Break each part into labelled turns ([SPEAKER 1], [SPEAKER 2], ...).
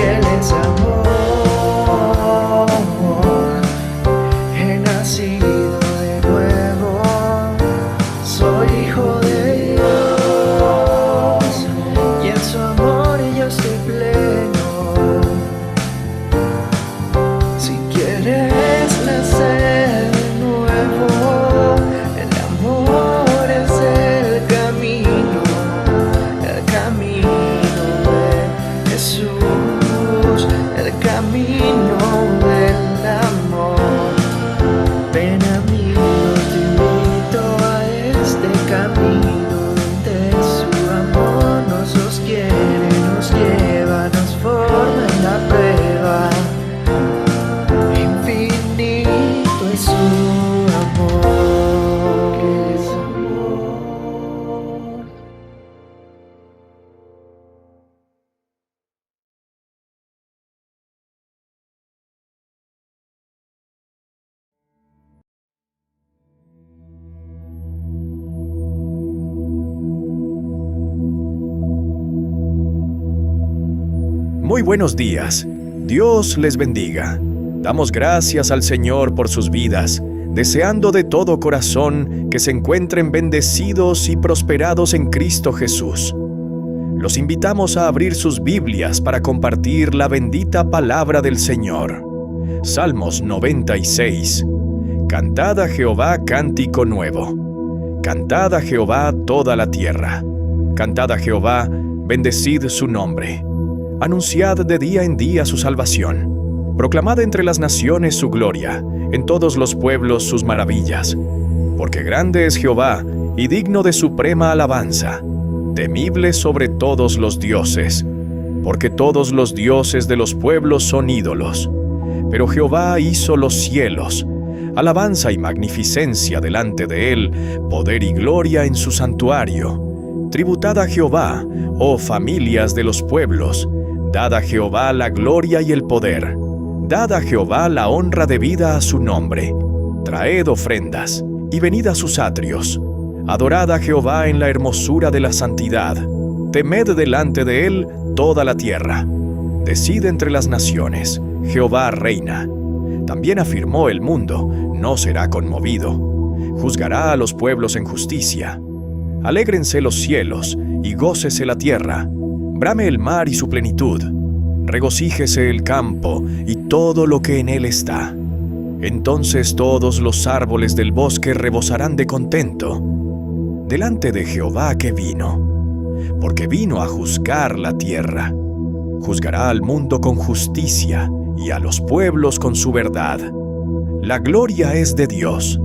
[SPEAKER 1] Él es amor, he nacido de nuevo, soy hijo de Dios y en su amor yo estoy pleno. Si quieres nacer de nuevo, el amor es el camino de Jesús. El camino del amor. Ven amigos, te invito a este camino donde su amor nos sostiene, nos lleva, nos forma en la prueba. Infinito es su amor, que es amor.
[SPEAKER 2] Muy buenos días. Dios les bendiga. Damos gracias al Señor por sus vidas, deseando de todo corazón que se encuentren bendecidos y prosperados en Cristo Jesús. Los invitamos a abrir sus Biblias para compartir la bendita palabra del Señor. Salmos 96. Cantad a Jehová cántico nuevo. Cantad a Jehová toda la tierra. Cantad a Jehová, bendecid su nombre. Anunciad de día en día su salvación. Proclamad entre las naciones su gloria, en todos los pueblos sus maravillas. Porque grande es Jehová, y digno de suprema alabanza, temible sobre todos los dioses. Porque todos los dioses de los pueblos son ídolos. Pero Jehová hizo los cielos. Alabanza y magnificencia delante de él, poder y gloria en su santuario. Tributad a Jehová, oh familias de los pueblos. Dad a Jehová la gloria y el poder. Dad a Jehová la honra debida a su nombre. Traed ofrendas, y venid a sus atrios. Adorad a Jehová en la hermosura de la santidad. Temed delante de él toda la tierra. Decid entre las naciones, Jehová reina. También afirmó el mundo, no será conmovido. Juzgará a los pueblos en justicia. Alégrense los cielos, y gócese la tierra. Brame el mar y su plenitud. Regocíjese el campo y todo lo que en él está. Entonces todos los árboles del bosque rebosarán de contento delante de Jehová que vino, porque vino a juzgar la tierra. Juzgará al mundo con justicia y a los pueblos con su verdad. La gloria es de Dios.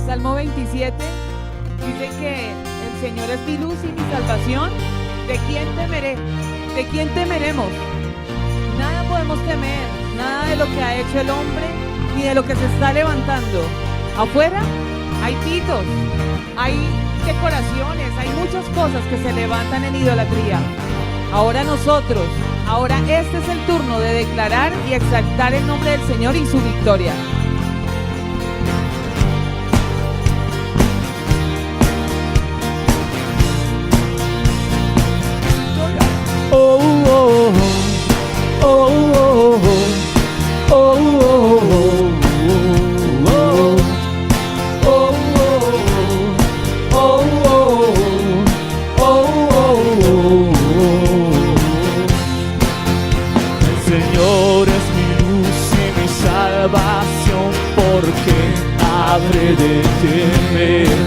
[SPEAKER 3] Salmo 27 dice que el Señor es mi luz y mi salvación. ¿De quién temeré? ¿De quién temeremos? Nada podemos temer, nada de lo que ha hecho el hombre, ni de lo que se está levantando. Afuera hay pitos, hay decoraciones, hay muchas cosas que se levantan en idolatría. Ahora este es el turno de declarar y exaltar el nombre del Señor y su victoria.
[SPEAKER 1] Oh, oh, oh, oh, oh.
[SPEAKER 4] salvación, porque habré de temer.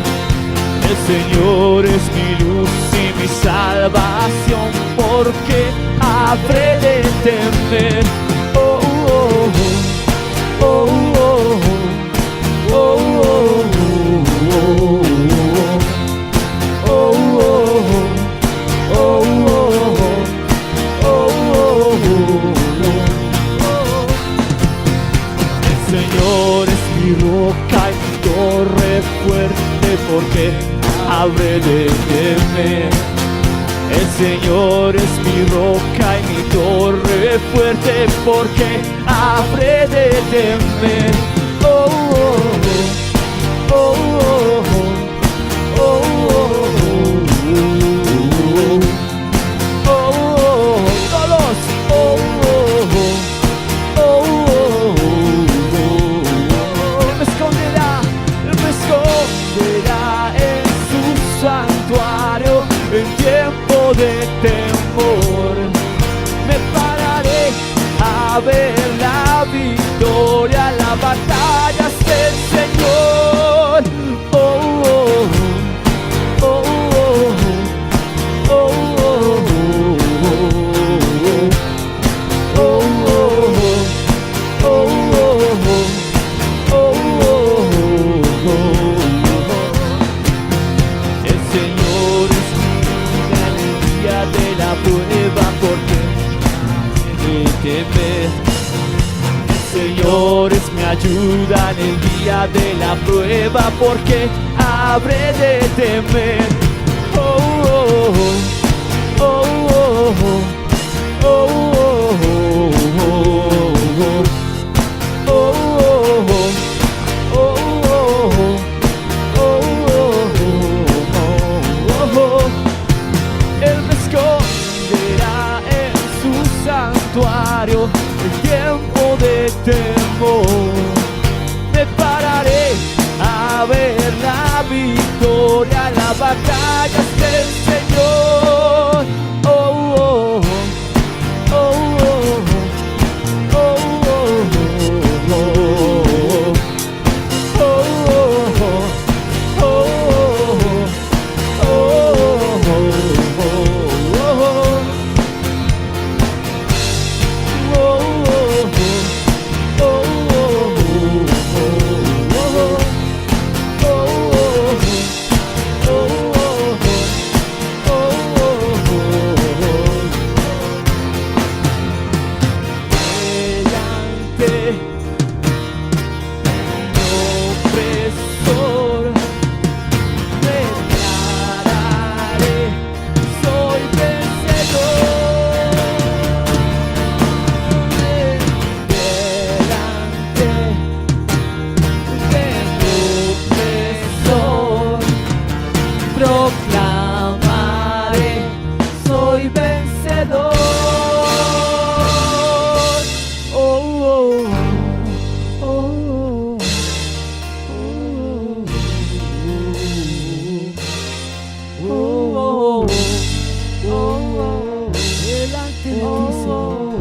[SPEAKER 4] El Señor es mi luz y mi salvación, porque habré de temer. Oh, oh, oh, oh, oh, oh, oh, oh, oh, oh, El Señor es mi roca y mi torre fuerte, porque habré de temer. El Señor es mi roca y mi torre fuerte, porque habré de temer. Oh, oh, oh, oh, oh, oh, oh, oh, todos. Oh, oh, oh, Él me esconderá en su santuario en tiempo de temor. Me pararé a ver la victoria, la batalla es del Señor. Oh, oh, oh, oh, oh, oh, oh, El Señor es mi guía en el día de la prueba, porque he de temer. El Señor es mi ayuda en el día de la prueba, porque habré de temer. Oh, oh, oh, oh, oh, oh, Él me esconderá en su santuario en tiempo de temor. Me pararé a ver la victoria, la batalla es del Señor. Oh, oh, oh, oh, oh, oh, oh,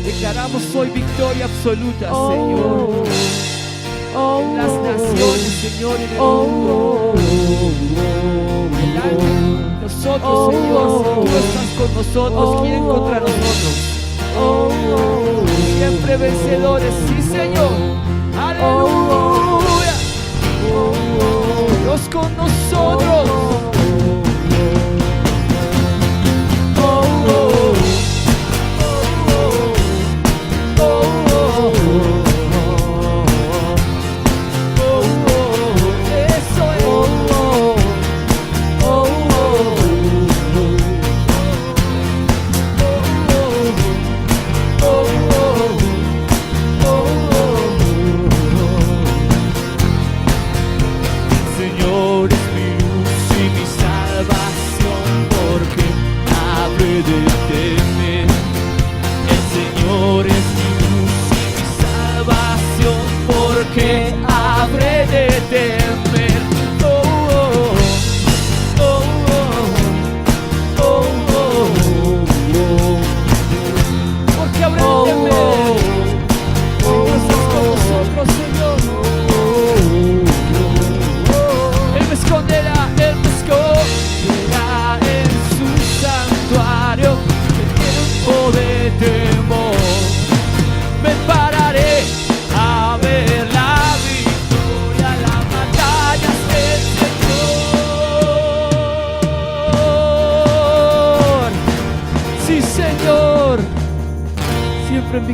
[SPEAKER 4] Declaramos hoy victoria absoluta, Señor, en las naciones, Señor, en el mundo. Delante de nosotros, Señor, si tú estás con nosotros, ¿quién contra nosotros? Siempre vencedores, sí, Señor. Aleluya. Dios con nosotros.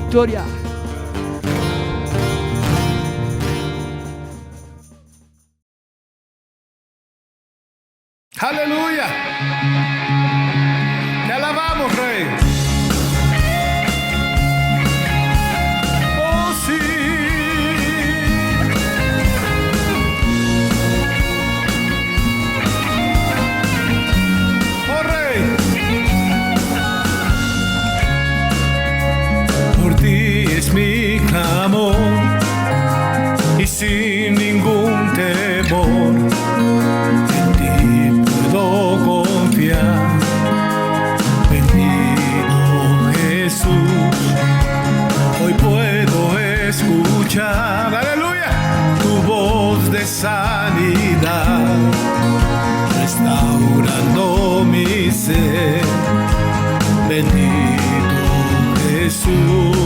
[SPEAKER 4] victoria.
[SPEAKER 5] Aleluya. Te alabamos, Rey. Oh, sí. Oh, Rey. Por ti es mi clamor y sin ningún temor puedo confiar. Bendito Jesús, hoy puedo escuchar, aleluya, tu voz de sanidad, restaurando mi ser. Bendito Jesús.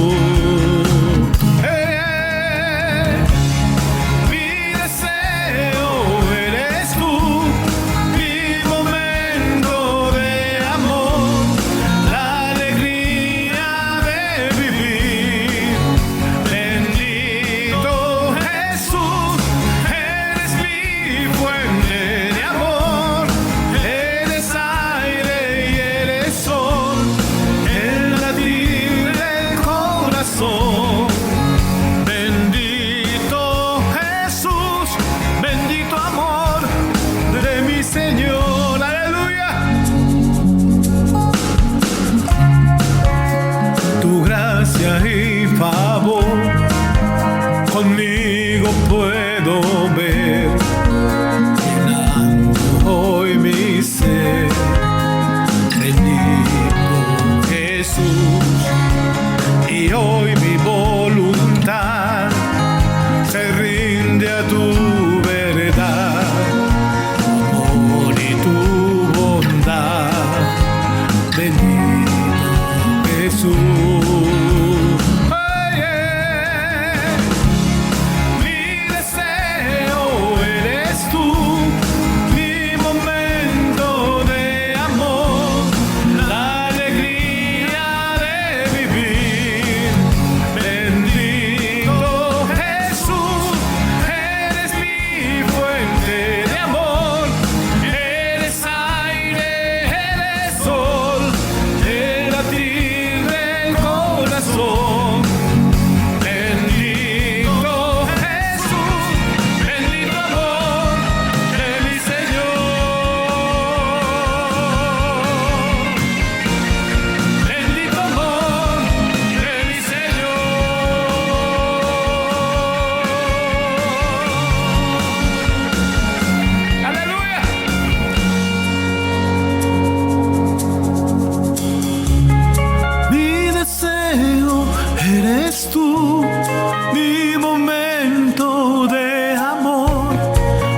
[SPEAKER 5] Conmigo puedo ver, llenando hoy mi ser. Bendito Jesús, y hoy mi voluntad se rinde a tu verdad, tu amor y tu bondad. Bendito Jesús. Eres tú, mi momento de amor,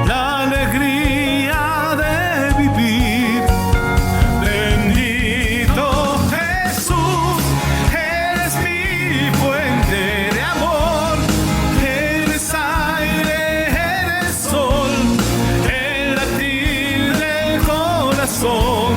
[SPEAKER 5] la alegría de vivir. Bendito Jesús, eres mi fuente de amor, eres aire, eres sol, el latir del corazón.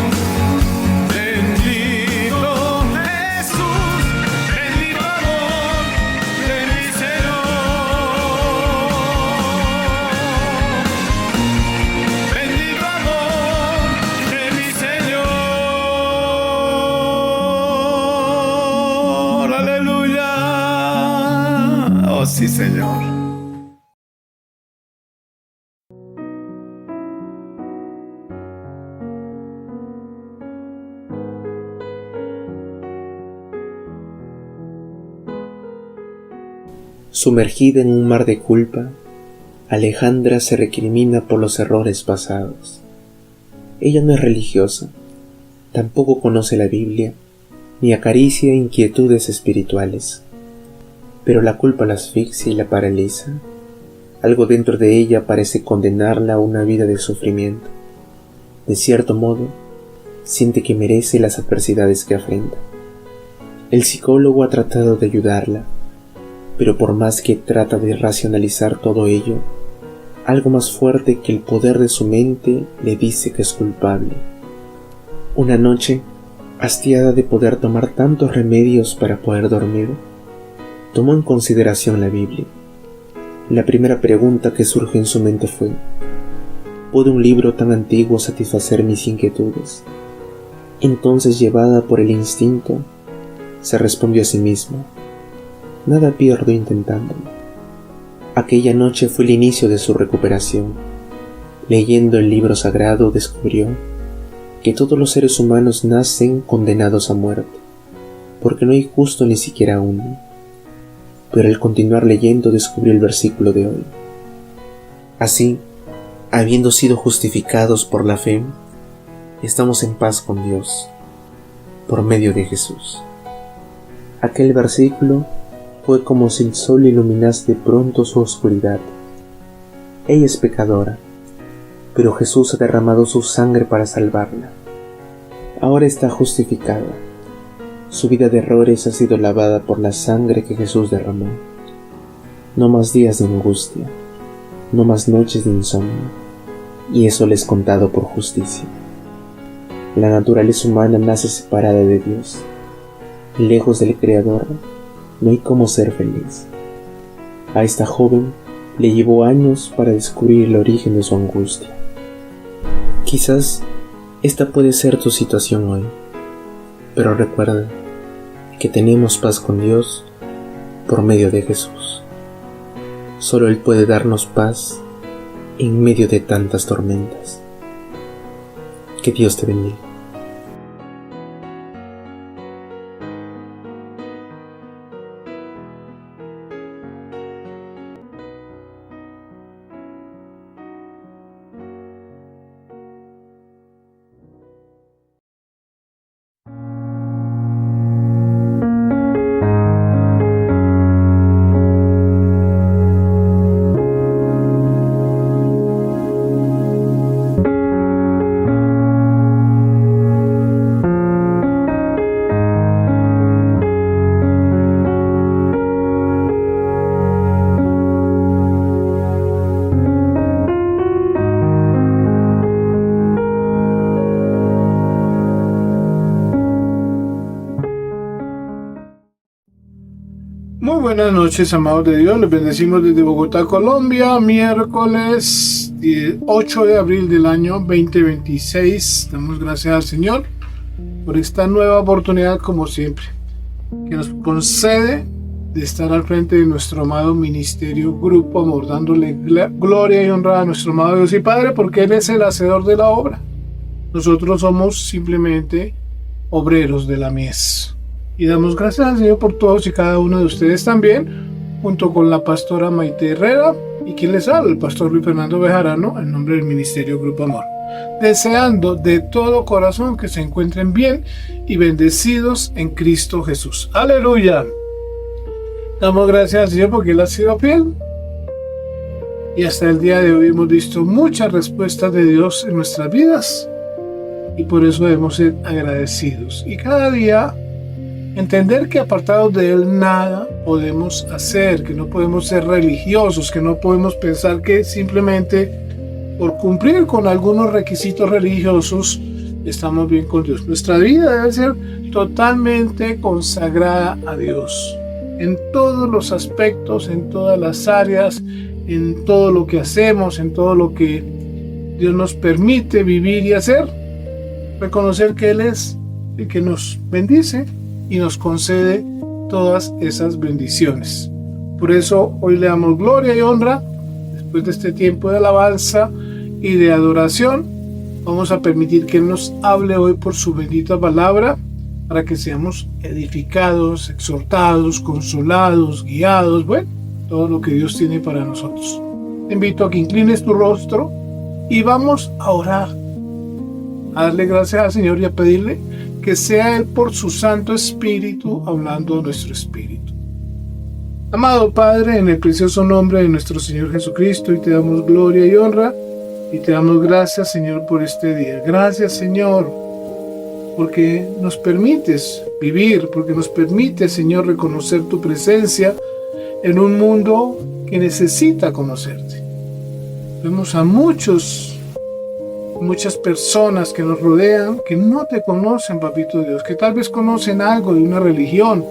[SPEAKER 5] Sí, Señor.
[SPEAKER 1] Sumergida en un mar de culpa, Alejandra se recrimina por los errores pasados. Ella no es religiosa, tampoco conoce la Biblia, ni acaricia inquietudes espirituales. Pero la culpa la asfixia y la paraliza. Algo dentro de ella parece condenarla a una vida de sufrimiento. De cierto modo, siente que merece las adversidades que afrenta. El psicólogo ha tratado de ayudarla, pero por más que trata de racionalizar todo ello, algo más fuerte que el poder de su mente le dice que es culpable. Una noche, hastiada de poder tomar tantos remedios para poder dormir, Tomó en consideración la Biblia. La primera pregunta que surgió en su mente fue: ¿puede un libro tan antiguo satisfacer mis inquietudes? Entonces, llevada por el instinto, se respondió a sí misma: nada pierdo intentándolo. Aquella noche fue el inicio de su recuperación. Leyendo el libro sagrado, descubrió que todos los seres humanos nacen condenados a muerte, porque no hay justo ni siquiera uno. Pero al continuar leyendo descubrió el versículo de hoy. Así, habiendo sido justificados por la fe, estamos en paz con Dios, por medio de Jesús. Aquel versículo fue como si el sol iluminase de pronto su oscuridad. Ella es pecadora, pero Jesús ha derramado su sangre para salvarla. Ahora está justificada. Su vida de errores ha sido lavada por la sangre que Jesús derramó. No más días de angustia, no más noches de insomnio, y eso le es contado por justicia. La naturaleza humana nace separada de Dios. Lejos del Creador, no hay cómo ser feliz. A esta joven le llevó años para descubrir el origen de su angustia. Quizás esta puede ser tu situación hoy, pero recuerda que tenemos paz con Dios por medio de Jesús. Solo Él puede darnos paz en medio de tantas tormentas. Que Dios te bendiga.
[SPEAKER 6] Muy buenas noches, amados de Dios. Les bendecimos desde Bogotá, Colombia, miércoles 8 de abril del año 2026. Damos gracias al Señor por esta nueva oportunidad, como siempre, que nos concede de estar al frente de nuestro amado ministerio Grupo Amor, dándole gloria y honra a nuestro amado Dios y Padre, porque Él es el hacedor de la obra. Nosotros somos simplemente obreros de la mies. Y damos gracias al Señor por todos y cada uno de ustedes también, junto con la pastora Maite Herrera y quien les habla, el pastor Luis Fernando Bejarano, en nombre del Ministerio Grupo Amor. Deseando de todo corazón que se encuentren bien y bendecidos en Cristo Jesús. ¡Aleluya! Damos gracias al Señor porque Él ha sido fiel. Y hasta el día de hoy hemos visto muchas respuestas de Dios en nuestras vidas. Y por eso debemos ser agradecidos. Y cada día entender que apartados de Él nada podemos hacer, que no podemos ser religiosos, que no podemos pensar que simplemente por cumplir con algunos requisitos religiosos estamos bien con Dios. Nuestra vida debe ser totalmente consagrada a Dios, en todos los aspectos, en todas las áreas, en todo lo que hacemos, en todo lo que Dios nos permite vivir y hacer. Reconocer que Él es el que nos bendice y nos concede todas esas bendiciones. Por eso hoy le damos gloria y honra. Después de este tiempo de alabanza y de adoración, vamos a permitir que Él nos hable hoy por su bendita palabra, para que seamos edificados, exhortados, consolados, guiados, bueno, todo lo que Dios tiene para nosotros. Te invito a que inclines tu rostro y vamos a orar, a darle gracias al Señor y a pedirle que sea Él por su Santo Espíritu hablando a nuestro espíritu. Amado Padre, en el precioso nombre de nuestro Señor Jesucristo, y te damos gloria y honra, y te damos gracias, Señor, por este día. Gracias, Señor, porque nos permites vivir, porque nos permites, Señor, reconocer tu presencia en un mundo que necesita conocerte. Vemos a muchas personas que nos rodean que no te conocen, Papito Dios, que tal vez conocen algo de una religión,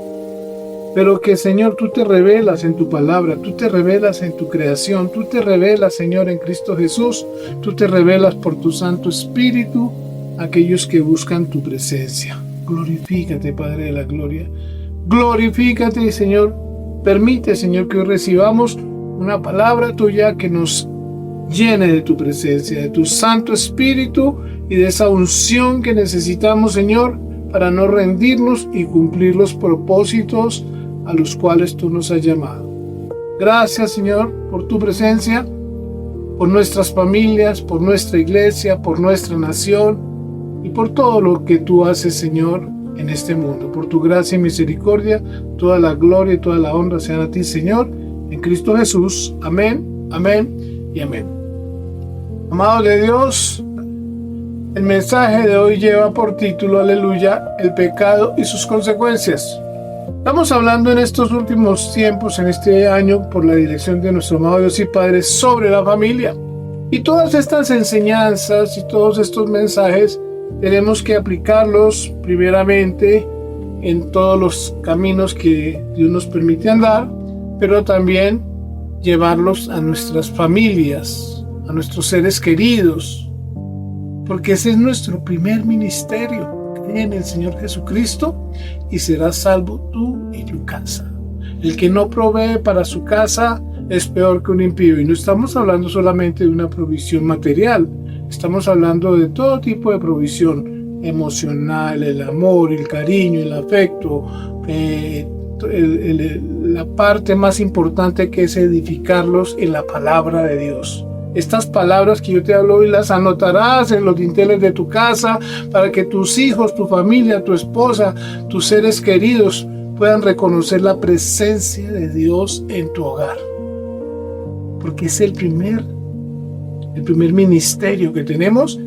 [SPEAKER 6] pero que, Señor, tú te revelas en tu palabra, tú te revelas en tu creación, tú te revelas, Señor, en Cristo Jesús, tú te revelas por tu Santo Espíritu a aquellos que buscan tu presencia. Glorifícate, Padre de la gloria. Glorifícate, Señor. Permite, Señor, que hoy recibamos una palabra tuya que nos llene de tu presencia, de tu Santo Espíritu y de esa unción que necesitamos, Señor, para no rendirnos y cumplir los propósitos a los cuales tú nos has llamado. Gracias, Señor, por tu presencia, por nuestras familias, por nuestra iglesia, por nuestra nación y por todo lo que tú haces, Señor, en este mundo. Por tu gracia y misericordia, toda la gloria y toda la honra sean a ti, Señor, en Cristo Jesús. Amén, amén y amén. Amados de Dios, el mensaje de hoy lleva por título, aleluya, el pecado y sus consecuencias. Estamos hablando en estos últimos tiempos, en este año, por la dirección de nuestro amado Dios y Padre, sobre la familia. Y todas estas enseñanzas y todos estos mensajes tenemos que aplicarlos primeramente en todos los caminos que Dios nos permite andar, pero también llevarlos a nuestras familias, a nuestros seres queridos, porque ese es nuestro primer ministerio. Cree en el Señor Jesucristo y serás salvo tú y tu casa. El que no provee para su casa es peor que un impío. Y no estamos hablando solamente de una provisión material, estamos hablando de todo tipo de provisión emocional, el amor, el cariño, el afecto, la parte más importante, que es edificarlos en la palabra de Dios. Estas palabras que yo te hablo hoy las anotarás en los dinteles de tu casa para que tus hijos, tu familia, tu esposa, tus seres queridos puedan reconocer la presencia de Dios en tu hogar. Porque es el primer ministerio que tenemos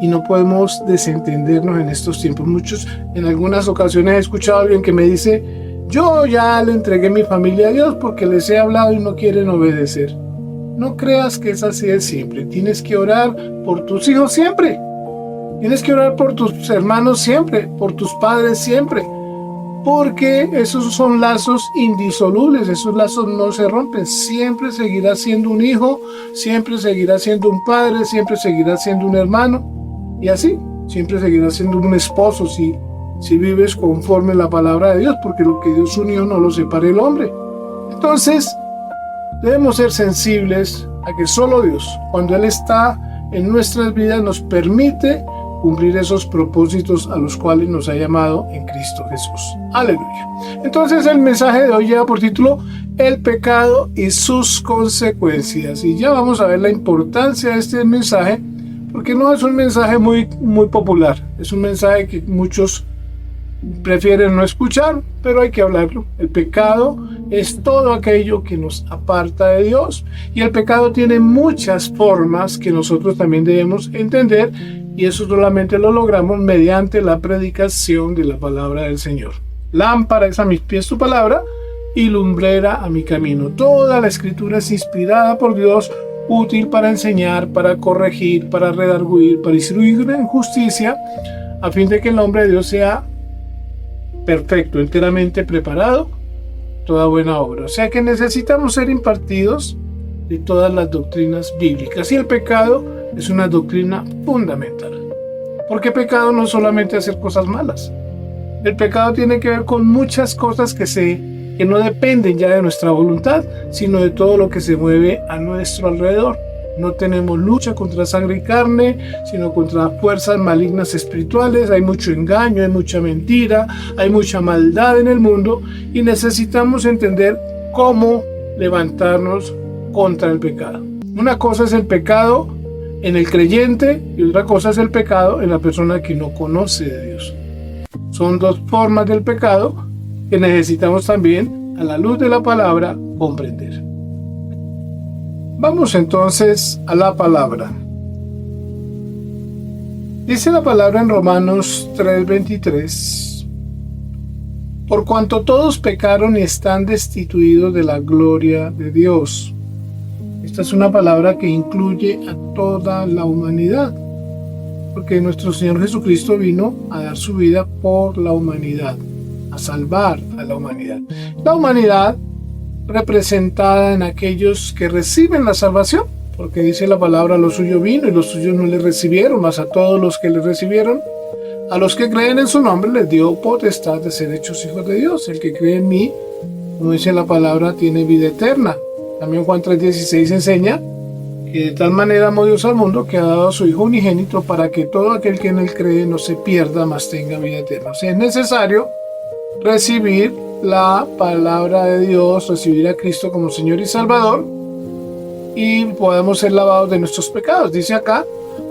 [SPEAKER 6] y no podemos desentendernos en estos tiempos. En algunas ocasiones he escuchado a alguien que me dice: yo ya le entregué mi familia a Dios porque les he hablado y no quieren obedecer. No creas que es así de simple. Tienes que orar por tus hijos siempre. Tienes que orar por tus hermanos siempre, por tus padres siempre. Porque esos son lazos indisolubles, esos lazos no se rompen. Siempre seguirás siendo un hijo, siempre seguirás siendo un padre, siempre seguirás siendo un hermano. Y así, siempre seguirás siendo un esposo si vives conforme la palabra de Dios, porque lo que Dios unió no lo separe el hombre. Entonces, debemos ser sensibles a que solo Dios, cuando Él está en nuestras vidas, nos permite cumplir esos propósitos a los cuales nos ha llamado en Cristo Jesús. Aleluya. Entonces el mensaje de hoy lleva por título El pecado y sus consecuencias. Y ya vamos a ver la importancia de este mensaje, porque no es un mensaje muy popular. Es un mensaje que muchos prefieren no escuchar, pero hay que hablarlo. El pecado es todo aquello que nos aparta de Dios, y el pecado tiene muchas formas que nosotros también debemos entender, y eso solamente lo logramos mediante la predicación de la palabra del Señor. Lámpara es a mis pies tu palabra y lumbrera a mi camino. Toda la escritura es inspirada por Dios, útil para enseñar, para corregir, para redarguir, para instruir en justicia, a fin de que el hombre de Dios sea perfecto, enteramente preparado, toda buena obra. O sea que necesitamos ser impartidos de todas las doctrinas bíblicas, y el pecado es una doctrina fundamental, porque pecado no es solamente hacer cosas malas. El pecado tiene que ver con muchas cosas que no dependen ya de nuestra voluntad, sino de todo lo que se mueve a nuestro alrededor. No tenemos lucha contra sangre y carne, sino contra fuerzas malignas espirituales. Hay mucho engaño, hay mucha mentira, hay mucha maldad en el mundo, y necesitamos entender cómo levantarnos contra el pecado. Una cosa es el pecado en el creyente y otra cosa es el pecado en la persona que no conoce de Dios. Son dos formas del pecado que necesitamos también, a la luz de la palabra, comprender. Vamos entonces a la palabra. Dice la palabra en Romanos 3:23: por cuanto todos pecaron y están destituidos de la gloria de Dios. Esta es una palabra que incluye a toda la humanidad, porque nuestro Señor Jesucristo vino a dar su vida por la humanidad. a salvar a la humanidad. La humanidad representada en aquellos que reciben la salvación, porque dice la palabra, lo suyo vino y los suyos no le recibieron, mas a todos los que le recibieron, a los que creen en su nombre les dio potestad de ser hechos hijos de Dios. El que cree en mí, como dice la palabra, tiene vida eterna. También Juan 3:16 enseña que de tal manera amó Dios al mundo que ha dado a su Hijo unigénito para que todo aquel que en él cree no se pierda, mas tenga vida eterna. O sea, es necesario recibir la palabra de Dios, recibir a Cristo como Señor y Salvador, y podemos ser lavados de nuestros pecados. Dice acá,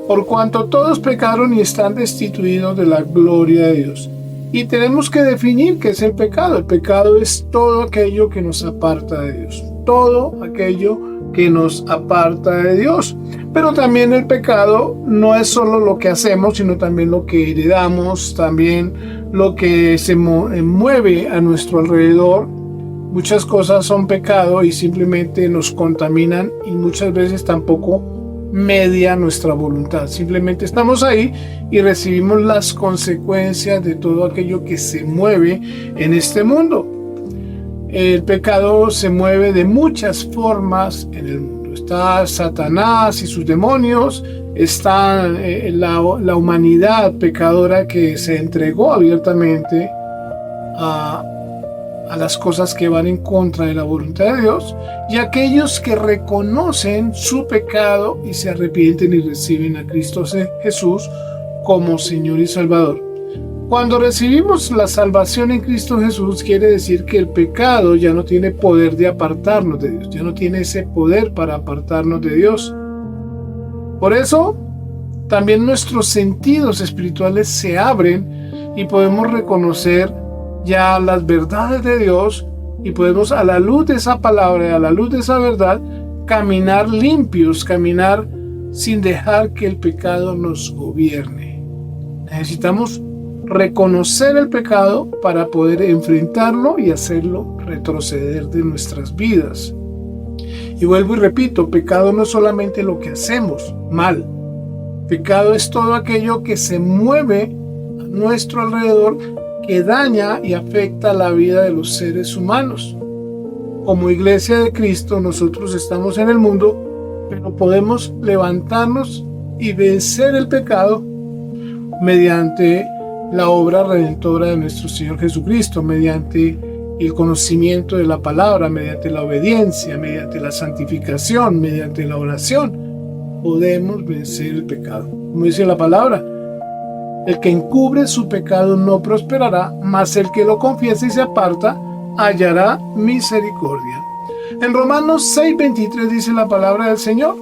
[SPEAKER 6] por cuanto todos pecaron y están destituidos de la gloria de Dios. Y tenemos que definir qué es el pecado. El pecado es todo aquello que nos aparta de Dios. Todo aquello que nos aparta de Dios. Pero también el pecado no es solo lo que hacemos, sino también lo que heredamos, también lo que se mueve a nuestro alrededor. Muchas cosas son pecado y simplemente nos contaminan, y muchas veces tampoco media nuestra voluntad. Simplemente estamos ahí y recibimos las consecuencias de todo aquello que se mueve en este mundo. El pecado se mueve de muchas formas en el mundo. Está Satanás y sus demonios, está la humanidad pecadora que se entregó abiertamente a las cosas que van en contra de la voluntad de Dios, y aquellos que reconocen su pecado y se arrepienten y reciben a Cristo Jesús como Señor y Salvador. Cuando recibimos la salvación en Cristo Jesús, quiere decir que el pecado ya no tiene poder de apartarnos de Dios, ya no tiene ese poder para apartarnos de Dios. Por eso, también nuestros sentidos espirituales se abren y podemos reconocer ya las verdades de Dios, y podemos, a la luz de esa palabra, a la luz de esa verdad, caminar limpios, caminar sin dejar que el pecado nos gobierne. Necesitamos reconocer el pecado para poder enfrentarlo y hacerlo retroceder de nuestras vidas. Y vuelvo y repito, pecado no es solamente lo que hacemos mal. Pecado es todo aquello que se mueve a nuestro alrededor, que daña y afecta la vida de los seres humanos. Como Iglesia de Cristo, nosotros estamos en el mundo, pero podemos levantarnos y vencer el pecado mediante la obra redentora de nuestro Señor Jesucristo, mediante el conocimiento de la palabra, mediante la obediencia, mediante la santificación, mediante la oración. Podemos vencer el pecado. Como dice la palabra, el que encubre su pecado no prosperará, mas el que lo confiesa y se aparta hallará misericordia. En Romanos 6:23 dice la palabra del Señor,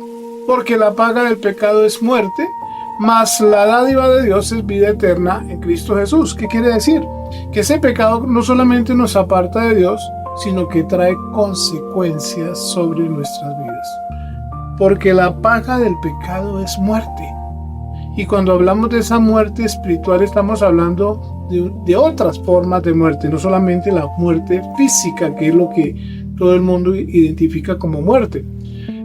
[SPEAKER 6] porque la paga del pecado es muerte, mas la dádiva de Dios es vida eterna en Cristo Jesús. ¿Qué quiere decir? Que ese pecado no solamente nos aparta de Dios, sino que trae consecuencias sobre nuestras vidas. Porque la paga del pecado es muerte. Y cuando hablamos de esa muerte espiritual, estamos hablando de otras formas de muerte, no solamente la muerte física, que es lo que todo el mundo identifica como muerte.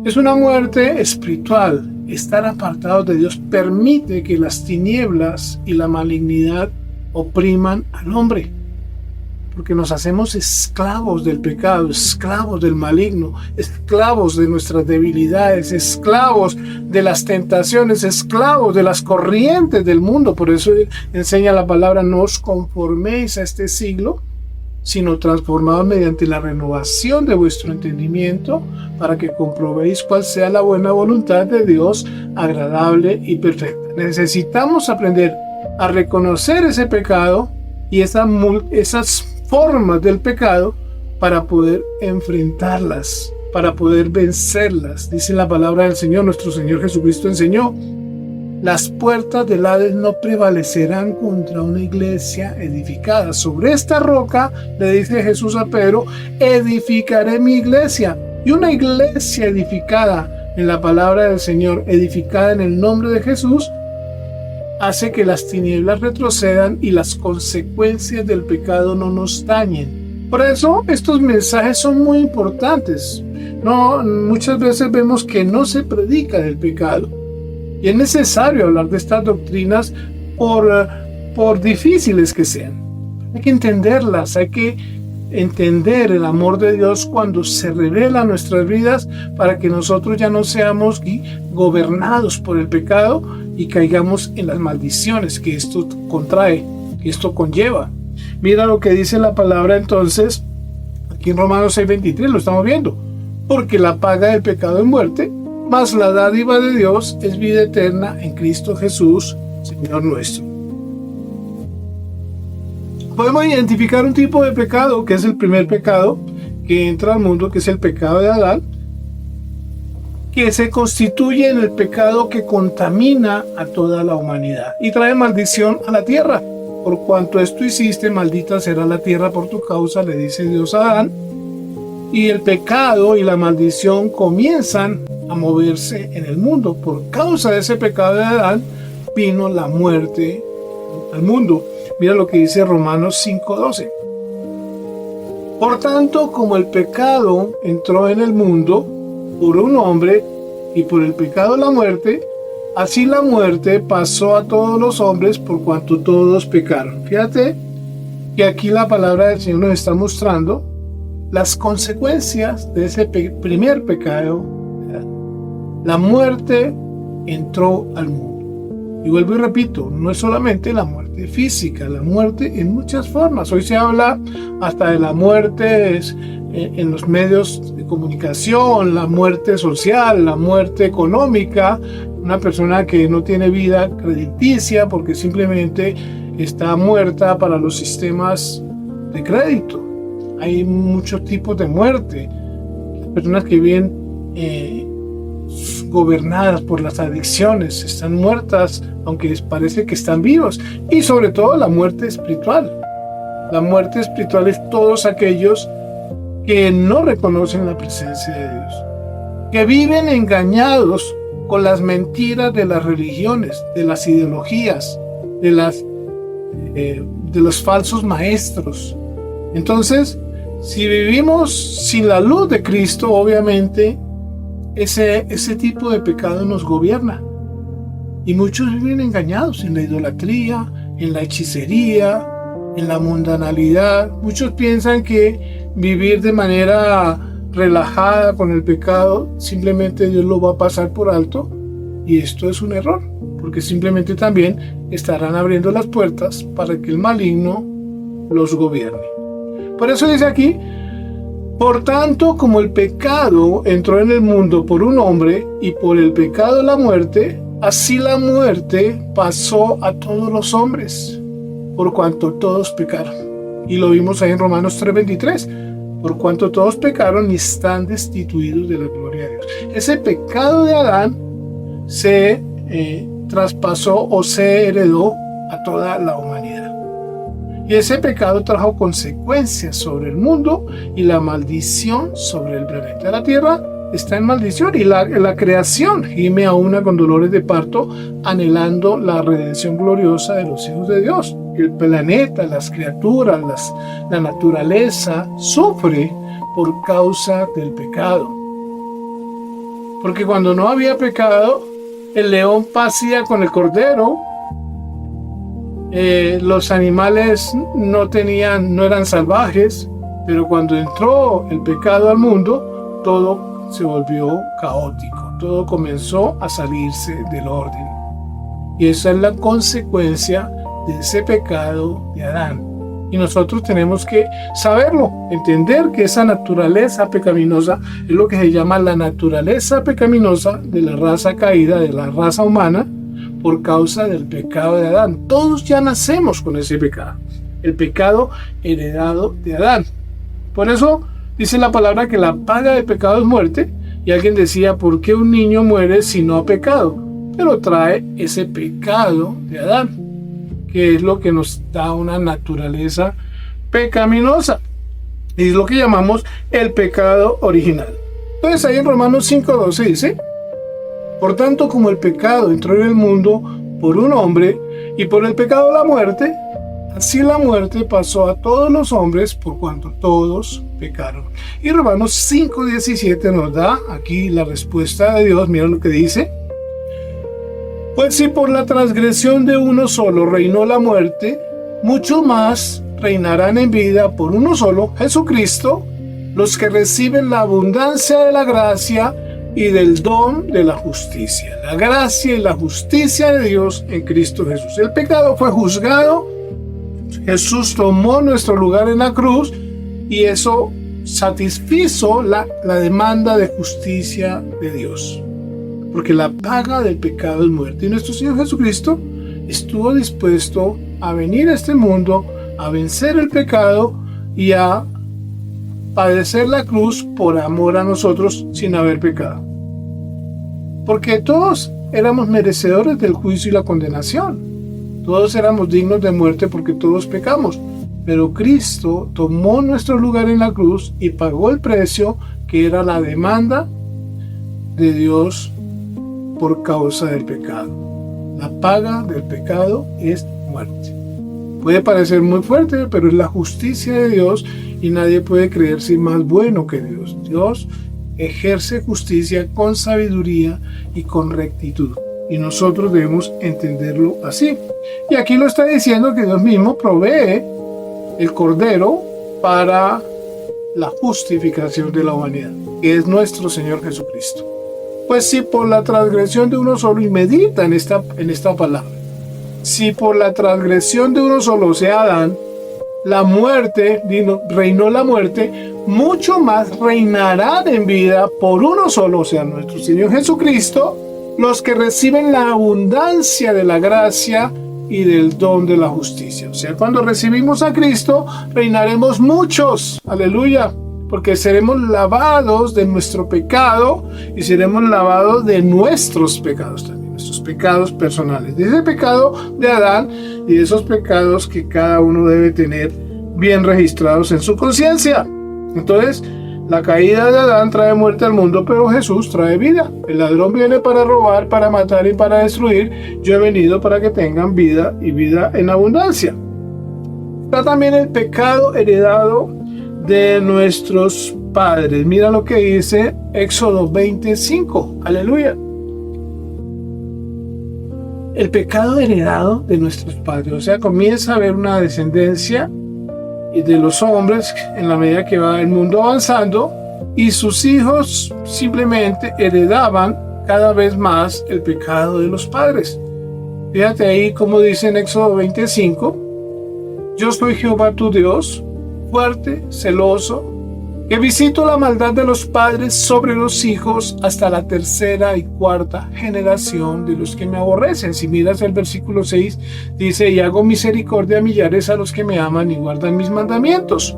[SPEAKER 6] Es una muerte espiritual. Estar apartados de Dios permite que las tinieblas y la malignidad opriman al hombre, porque nos hacemos esclavos del pecado, esclavos del maligno, esclavos de nuestras debilidades, esclavos de las tentaciones, esclavos de las corrientes del mundo. Por eso enseña la palabra, no os conforméis a este siglo, sino transformados mediante la renovación de vuestro entendimiento, para que comprobéis cuál sea la buena voluntad de Dios, agradable y perfecta. Necesitamos aprender a reconocer ese pecado y esas formas del pecado para poder enfrentarlas, para poder vencerlas. Dice la palabra del Señor, nuestro Señor Jesucristo enseñó, las puertas del Hades no prevalecerán contra una iglesia edificada. Sobre esta roca, le dice Jesús a Pedro, edificaré mi iglesia. Y una iglesia edificada en la palabra del Señor, edificada en el nombre de Jesús, hace que las tinieblas retrocedan y las consecuencias del pecado no nos dañen. Por eso estos mensajes son muy importantes. Muchas veces vemos que no se predica del pecado. Y es necesario hablar de estas doctrinas por difíciles que sean. Hay que entenderlas, hay que entender el amor de Dios cuando se revela en nuestras vidas para que nosotros ya no seamos gobernados por el pecado y caigamos en las maldiciones que esto contrae, que esto conlleva. Mira lo que dice la palabra entonces, aquí en Romanos 6:23 lo estamos viendo. Porque la paga del pecado es muerte, mas la dádiva de Dios es vida eterna en Cristo Jesús, Señor nuestro. Podemos identificar un tipo de pecado que es el primer pecado que entra al mundo, que es el pecado de Adán, que se constituye en el pecado que contamina a toda la humanidad y trae maldición a la tierra. Por cuanto esto hiciste, maldita será la tierra por tu causa, le dice Dios a Adán. Y el pecado y la maldición comienzan a moverse en el mundo. Por causa de ese pecado de Adán vino la muerte al mundo. Mira lo que dice Romanos 5:12. Por tanto, como el pecado entró en el mundo por un hombre y por el pecado la muerte, así la muerte pasó a todos los hombres por cuanto todos pecaron. Fíjate que aquí la palabra del Señor nos está mostrando las consecuencias de ese primer pecado. La muerte entró al mundo. Y vuelvo y repito, no es solamente la muerte física, la muerte en muchas formas. Hoy se habla hasta de la muerte en los medios de comunicación, la muerte social, la muerte económica, una persona que no tiene vida crediticia porque simplemente está muerta para los sistemas de crédito. Hay muchos tipos de muerte. Las personas que viven gobernadas por las adicciones están muertas, aunque les parece que están vivos. Y sobre todo la muerte espiritual. La muerte espiritual es todos aquellos que no reconocen la presencia de Dios, que viven engañados con las mentiras de las religiones, de las ideologías, de los falsos maestros. Entonces, si vivimos sin la luz de Cristo, obviamente ese tipo de pecado nos gobierna. Y muchos viven engañados en la idolatría, en la hechicería, en la mundanalidad. Muchos piensan que vivir de manera relajada con el pecado, simplemente Dios lo va a pasar por alto. Y esto es un error, porque simplemente también estarán abriendo las puertas para que el maligno los gobierne. Por eso dice aquí: por tanto, como el pecado entró en el mundo por un hombre y por el pecado la muerte, así la muerte pasó a todos los hombres, por cuanto todos pecaron. Y lo vimos ahí en Romanos 3:23. Por cuanto todos pecaron y están destituidos de la gloria de Dios. Ese pecado de Adán se traspasó o se heredó a toda la humanidad. Y ese pecado trajo consecuencias sobre el mundo y la maldición sobre el planeta. La tierra está en maldición y la creación gime a una con dolores de parto, anhelando la redención gloriosa de los hijos de Dios. El planeta, las criaturas, la naturaleza sufre por causa del pecado. Porque cuando no había pecado, el león pacía con el cordero. Los animales no eran salvajes, pero cuando entró el pecado al mundo, todo se volvió caótico, todo comenzó a salirse del orden. Y esa es la consecuencia de ese pecado de Adán. Y nosotros tenemos que saberlo, entender que esa naturaleza pecaminosa es lo que se llama la naturaleza pecaminosa de la raza caída, de la raza humana, por causa del pecado de Adán. Todos ya nacemos con ese pecado, el pecado heredado de Adán. Por eso dice la palabra que la paga del pecado es muerte. Y alguien decía: ¿por qué un niño muere si no ha pecado? Pero trae ese pecado de Adán, que es lo que nos da una naturaleza pecaminosa. Y es lo que llamamos el pecado original. Entonces ahí en Romanos 5:12 dice: por tanto, como el pecado entró en el mundo por un hombre y por el pecado la muerte, así la muerte pasó a todos los hombres por cuanto todos pecaron. Y Romanos 5:17 nos da aquí la respuesta de Dios. Mira lo que dice: pues si por la transgresión de uno solo reinó la muerte, mucho más reinarán en vida por uno solo, Jesucristo, los que reciben la abundancia de la gracia y del don de la justicia. La gracia y la justicia de Dios en Cristo Jesús. El pecado fue juzgado, Jesús tomó nuestro lugar en la cruz y eso satisfizo la demanda de justicia de Dios. Porque la paga del pecado es muerte. Y nuestro Señor Jesucristo estuvo dispuesto a venir a este mundo, a vencer el pecado y a padecer la cruz por amor a nosotros sin haber pecado. Porque todos éramos merecedores del juicio y la condenación. Todos éramos dignos de muerte porque todos pecamos. Pero Cristo tomó nuestro lugar en la cruz y pagó el precio que era la demanda de Dios por causa del pecado. La paga del pecado es muerte. Puede parecer muy fuerte, pero es la justicia de Dios y nadie puede creerse más bueno que Dios. Dios ejerce justicia con sabiduría y con rectitud. Y nosotros debemos entenderlo así. Y aquí lo está diciendo que Dios mismo provee el Cordero para la justificación de la humanidad, que es nuestro Señor Jesucristo. Pues si por la transgresión de uno solo, y medita en esta palabra, si por la transgresión de uno solo, o sea, Adán, la muerte, reinó la muerte, mucho más reinarán en vida por uno solo, o sea, nuestro Señor Jesucristo, los que reciben la abundancia de la gracia y del don de la justicia. O sea, cuando recibimos a Cristo, reinaremos muchos, aleluya, porque seremos lavados de nuestro pecado y seremos lavados de nuestros pecados también, nuestros pecados personales, de ese pecado de Adán y de esos pecados que cada uno debe tener bien registrados en su conciencia. Entonces, la caída de Adán trae muerte al mundo, pero Jesús trae vida. El ladrón viene para robar, para matar y para destruir. Yo he venido para que tengan vida y vida en abundancia. Está también el pecado heredado de nuestros padres. Mira lo que dice Éxodo 25. Aleluya. El pecado heredado de nuestros padres. O sea, comienza a haber una descendencia de los hombres en la medida que va el mundo avanzando y sus hijos simplemente heredaban cada vez más el pecado de los padres. Fíjate ahí como dice en Éxodo 25: yo soy Jehová tu Dios, fuerte, celoso, que visito la maldad de los padres sobre los hijos hasta la tercera y cuarta generación de los que me aborrecen. Si miras el versículo 6, dice: y hago misericordia a millares a los que me aman y guardan mis mandamientos.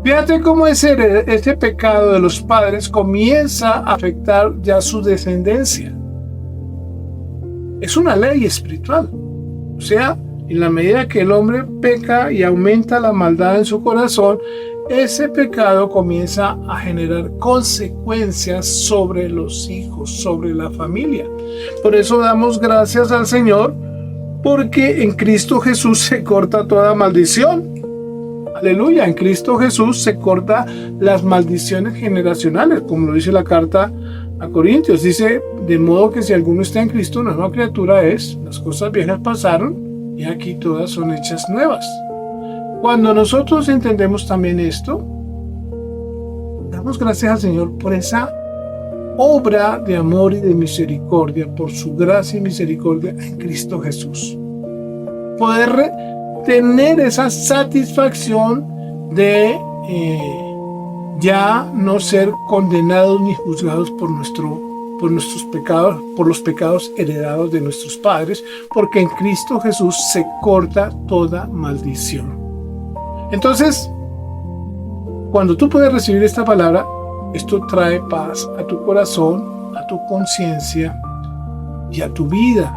[SPEAKER 6] Fíjate cómo ese pecado de los padres comienza a afectar ya su descendencia. Es una ley espiritual. O sea, en la medida que el hombre peca y aumenta la maldad en su corazón, ese pecado comienza a generar consecuencias sobre los hijos, sobre la familia. Por eso damos gracias al Señor, porque en Cristo Jesús se corta toda maldición. Aleluya, en Cristo Jesús se corta las maldiciones generacionales, como lo dice la carta a Corintios. Dice: de modo que si alguno está en Cristo, una nueva criatura es, las cosas viejas pasaron y aquí todas son hechas nuevas. Cuando nosotros entendemos también esto, damos gracias al Señor por esa obra de amor y de misericordia, por su gracia y misericordia en Cristo Jesús. Poder tener esa satisfacción de ya no ser condenados ni juzgados por nuestros pecados, por los pecados heredados de nuestros padres, porque en Cristo Jesús se corta toda maldición. Entonces, cuando tú puedes recibir esta palabra, esto trae paz a tu corazón, a tu conciencia y a tu vida.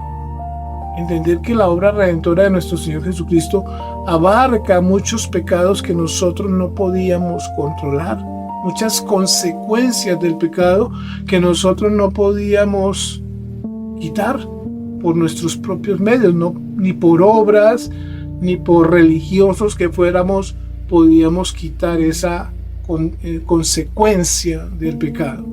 [SPEAKER 6] Entender que la obra redentora de nuestro Señor Jesucristo abarca muchos pecados que nosotros no podíamos controlar, muchas consecuencias del pecado que nosotros no podíamos quitar por nuestros propios medios, ni por obras, ni por religiosos que fuéramos, podíamos quitar esa consecuencia del pecado.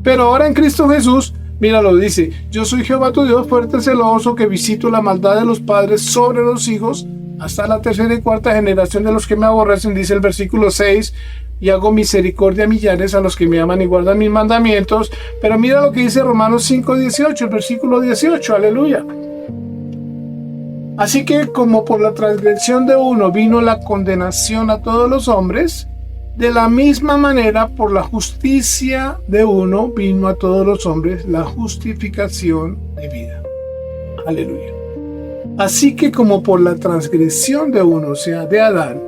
[SPEAKER 6] Pero ahora en Cristo Jesús, míralo, dice: yo soy Jehová tu Dios, fuerte, celoso, que visito la maldad de los padres sobre los hijos hasta la tercera y cuarta generación de los que me aborrecen, dice el versículo 6, y hago misericordia a millares a los que me aman y guardan mis mandamientos. Pero mira lo que dice Romanos 5:18, el versículo 18, aleluya. Así que como por la transgresión de uno vino la condenación a todos los hombres, de la misma manera por la justicia de uno vino a todos los hombres la justificación de vida. Aleluya. Así que como por la transgresión de uno, o sea, de Adán,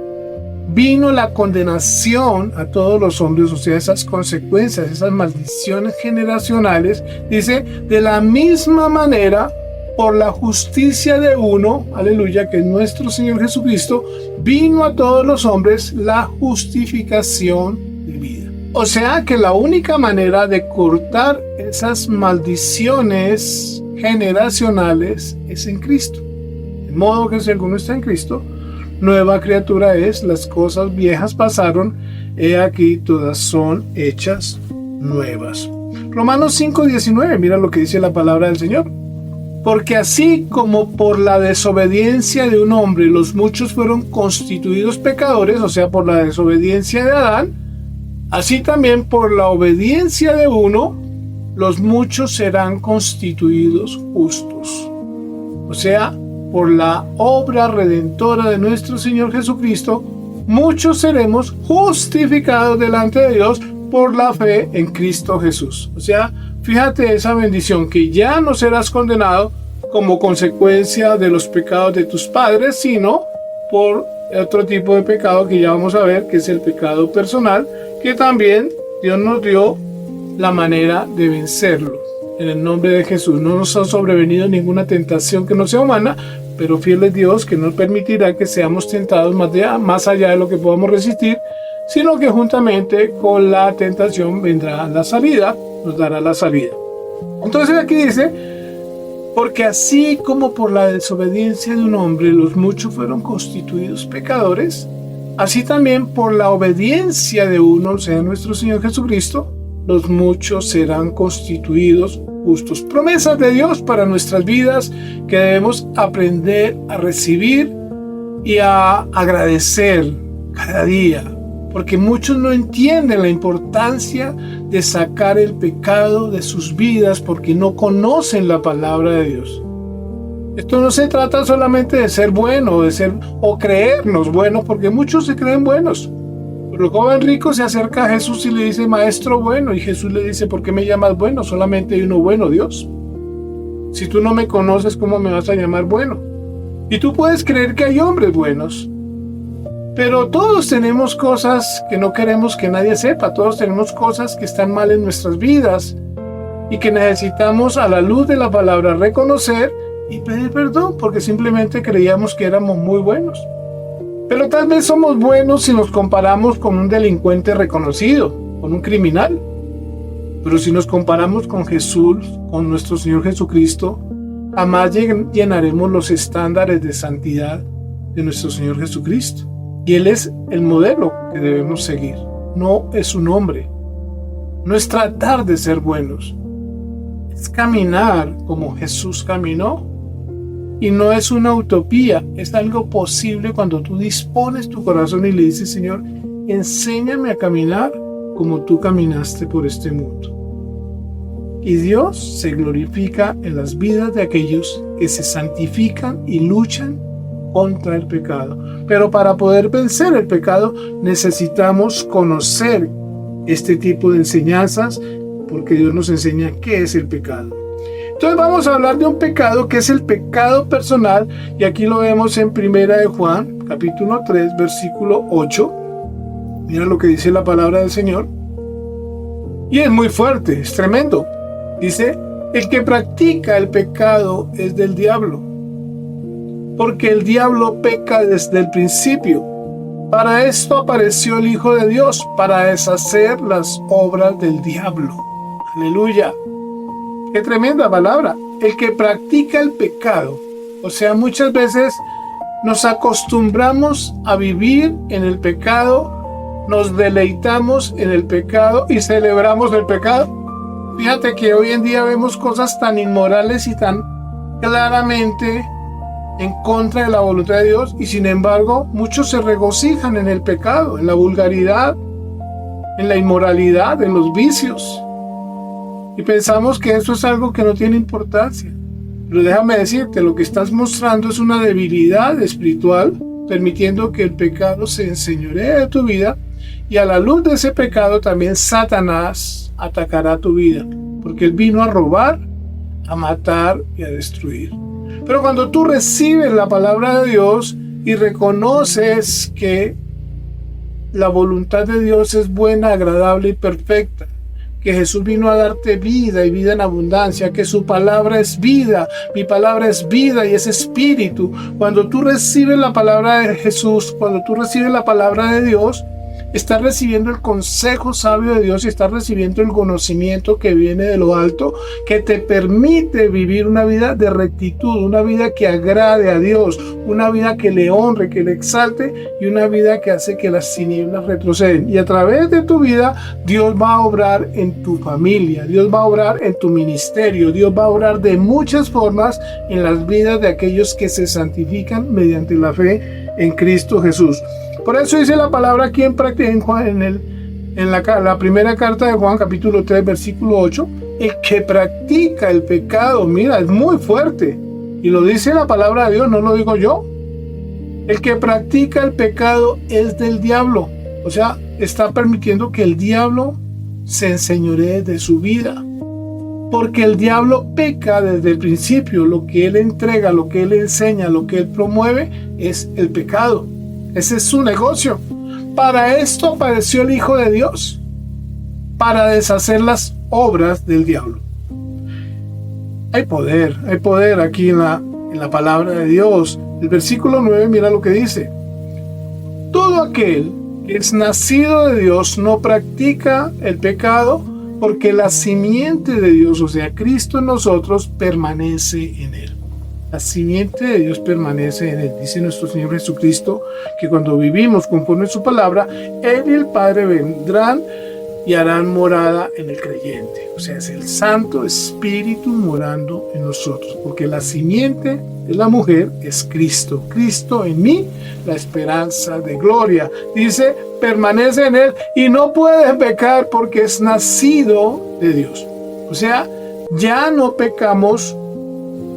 [SPEAKER 6] vino la condenación a todos los hombres, o sea, esas consecuencias, esas maldiciones generacionales, dice, de la misma manera, por la justicia de uno, aleluya, que es nuestro Señor Jesucristo, vino a todos los hombres la justificación de vida. O sea que la única manera de cortar esas maldiciones generacionales es en Cristo. De modo que si alguno está en Cristo, nueva criatura es, las cosas viejas pasaron, he aquí todas son hechas nuevas. Romanos 5:19, mira lo que dice la palabra del Señor. Porque así como por la desobediencia de un hombre los muchos fueron constituidos pecadores, o sea, por la desobediencia de Adán, así también por la obediencia de uno, los muchos serán constituidos justos. O sea, por la obra redentora de nuestro Señor Jesucristo, muchos seremos justificados delante de Dios por la fe en Cristo Jesús. O sea, fíjate esa bendición, que ya no serás condenado como consecuencia de los pecados de tus padres, sino por otro tipo de pecado que ya vamos a ver, que es el pecado personal, que también Dios nos dio la manera de vencerlo. En el nombre de Jesús, no nos ha sobrevenido ninguna tentación que no sea humana, pero fiel es Dios, que no permitirá que seamos tentados más allá de lo que podamos resistir, sino que juntamente con la tentación vendrá la salida, nos dará la salida. Entonces aquí dice, porque así como por la desobediencia de un hombre los muchos fueron constituidos pecadores, así también por la obediencia de uno, o sea, nuestro Señor Jesucristo, los muchos serán constituidos justos. Promesas de Dios para nuestras vidas que debemos aprender a recibir y a agradecer cada día. Porque muchos no entienden la importancia de sacar el pecado de sus vidas porque no conocen la palabra de Dios. Esto no se trata solamente de ser bueno, o creernos buenos, porque muchos se creen buenos. Pero el joven rico se acerca a Jesús y le dice, maestro bueno, y Jesús le dice, ¿por qué me llamas bueno? Solamente hay uno bueno, Dios. Si tú no me conoces, ¿cómo me vas a llamar bueno? Y tú puedes creer que hay hombres buenos, pero todos tenemos cosas que no queremos que nadie sepa, todos tenemos cosas que están mal en nuestras vidas y que necesitamos a la luz de la palabra reconocer y pedir perdón porque simplemente creíamos que éramos muy buenos. Pero tal vez somos buenos si nos comparamos con un delincuente reconocido, con un criminal. Pero si nos comparamos con Jesús, con nuestro Señor Jesucristo, jamás llenaremos los estándares de santidad de nuestro Señor Jesucristo. Y Él es el modelo que debemos seguir. No es un hombre. No es tratar de ser buenos. Es caminar como Jesús caminó. Y no es una utopía. Es algo posible cuando tú dispones tu corazón y le dices, Señor, enséñame a caminar como tú caminaste por este mundo. Y Dios se glorifica en las vidas de aquellos que se santifican y luchan contra el pecado. Pero para poder vencer el pecado necesitamos conocer este tipo de enseñanzas, porque Dios nos enseña qué es el pecado. Entonces vamos a hablar de un pecado que es el pecado personal, y aquí lo vemos en Primera de Juan, capítulo 3, versículo 8. Mira lo que dice la palabra del Señor. Y es muy fuerte, es tremendo. Dice, el que practica el pecado es del diablo, porque el diablo peca desde el principio. Para esto apareció el Hijo de Dios, para deshacer las obras del diablo. Aleluya. Qué tremenda palabra. El que practica el pecado. O sea, muchas veces nos acostumbramos a vivir en el pecado, nos deleitamos en el pecado y celebramos el pecado. Fíjate que hoy en día vemos cosas tan inmorales y tan claramente en contra de la voluntad de Dios, y sin embargo muchos se regocijan en el pecado, en la vulgaridad, en la inmoralidad, en los vicios, y pensamos que eso es algo que no tiene importancia. Pero déjame decirte, lo que estás mostrando es una debilidad espiritual, permitiendo que el pecado se enseñoree de tu vida, y a la luz de ese pecado también Satanás atacará tu vida, porque él vino a robar, a matar y a destruir. Pero cuando tú recibes la palabra de Dios y reconoces que la voluntad de Dios es buena, agradable y perfecta, que Jesús vino a darte vida y vida en abundancia, que su palabra es vida, mi palabra es vida y es espíritu. Cuando tú recibes la palabra de Jesús, cuando tú recibes la palabra de Dios, estás recibiendo el consejo sabio de Dios y estás recibiendo el conocimiento que viene de lo alto, que te permite vivir una vida de rectitud, una vida que agrade a Dios, una vida que le honre, que le exalte, y una vida que hace que las tinieblas retroceden. Y a través de tu vida, Dios va a obrar en tu familia, Dios va a obrar en tu ministerio, Dios va a obrar de muchas formas en las vidas de aquellos que se santifican mediante la fe en Cristo Jesús. Por eso dice la palabra aquí en la primera carta de Juan, capítulo 3, versículo 8, el que practica el pecado, mira, es muy fuerte, y lo dice la palabra de Dios, no lo digo yo. El que practica el pecado es del diablo, o sea, está permitiendo que el diablo se enseñoree de su vida, porque el diablo peca desde el principio. Lo que él entrega, lo que él enseña, lo que él promueve es el pecado. Ese es su negocio. Para esto apareció el Hijo de Dios, para deshacer las obras del diablo. Hay poder aquí en la palabra de Dios. El versículo 9, mira lo que dice. Todo aquel que es nacido de Dios no practica el pecado, porque la simiente de Dios, o sea, Cristo en nosotros, permanece en él. La simiente de Dios permanece en él. Dice nuestro Señor Jesucristo que cuando vivimos conforme a su palabra, Él y el Padre vendrán y harán morada en el creyente. O sea, es el Santo Espíritu morando en nosotros, porque la simiente de la mujer es Cristo. Cristo en mí, la esperanza de gloria. Dice, permanece en él y no puede pecar porque es nacido de Dios. O sea, ya no pecamos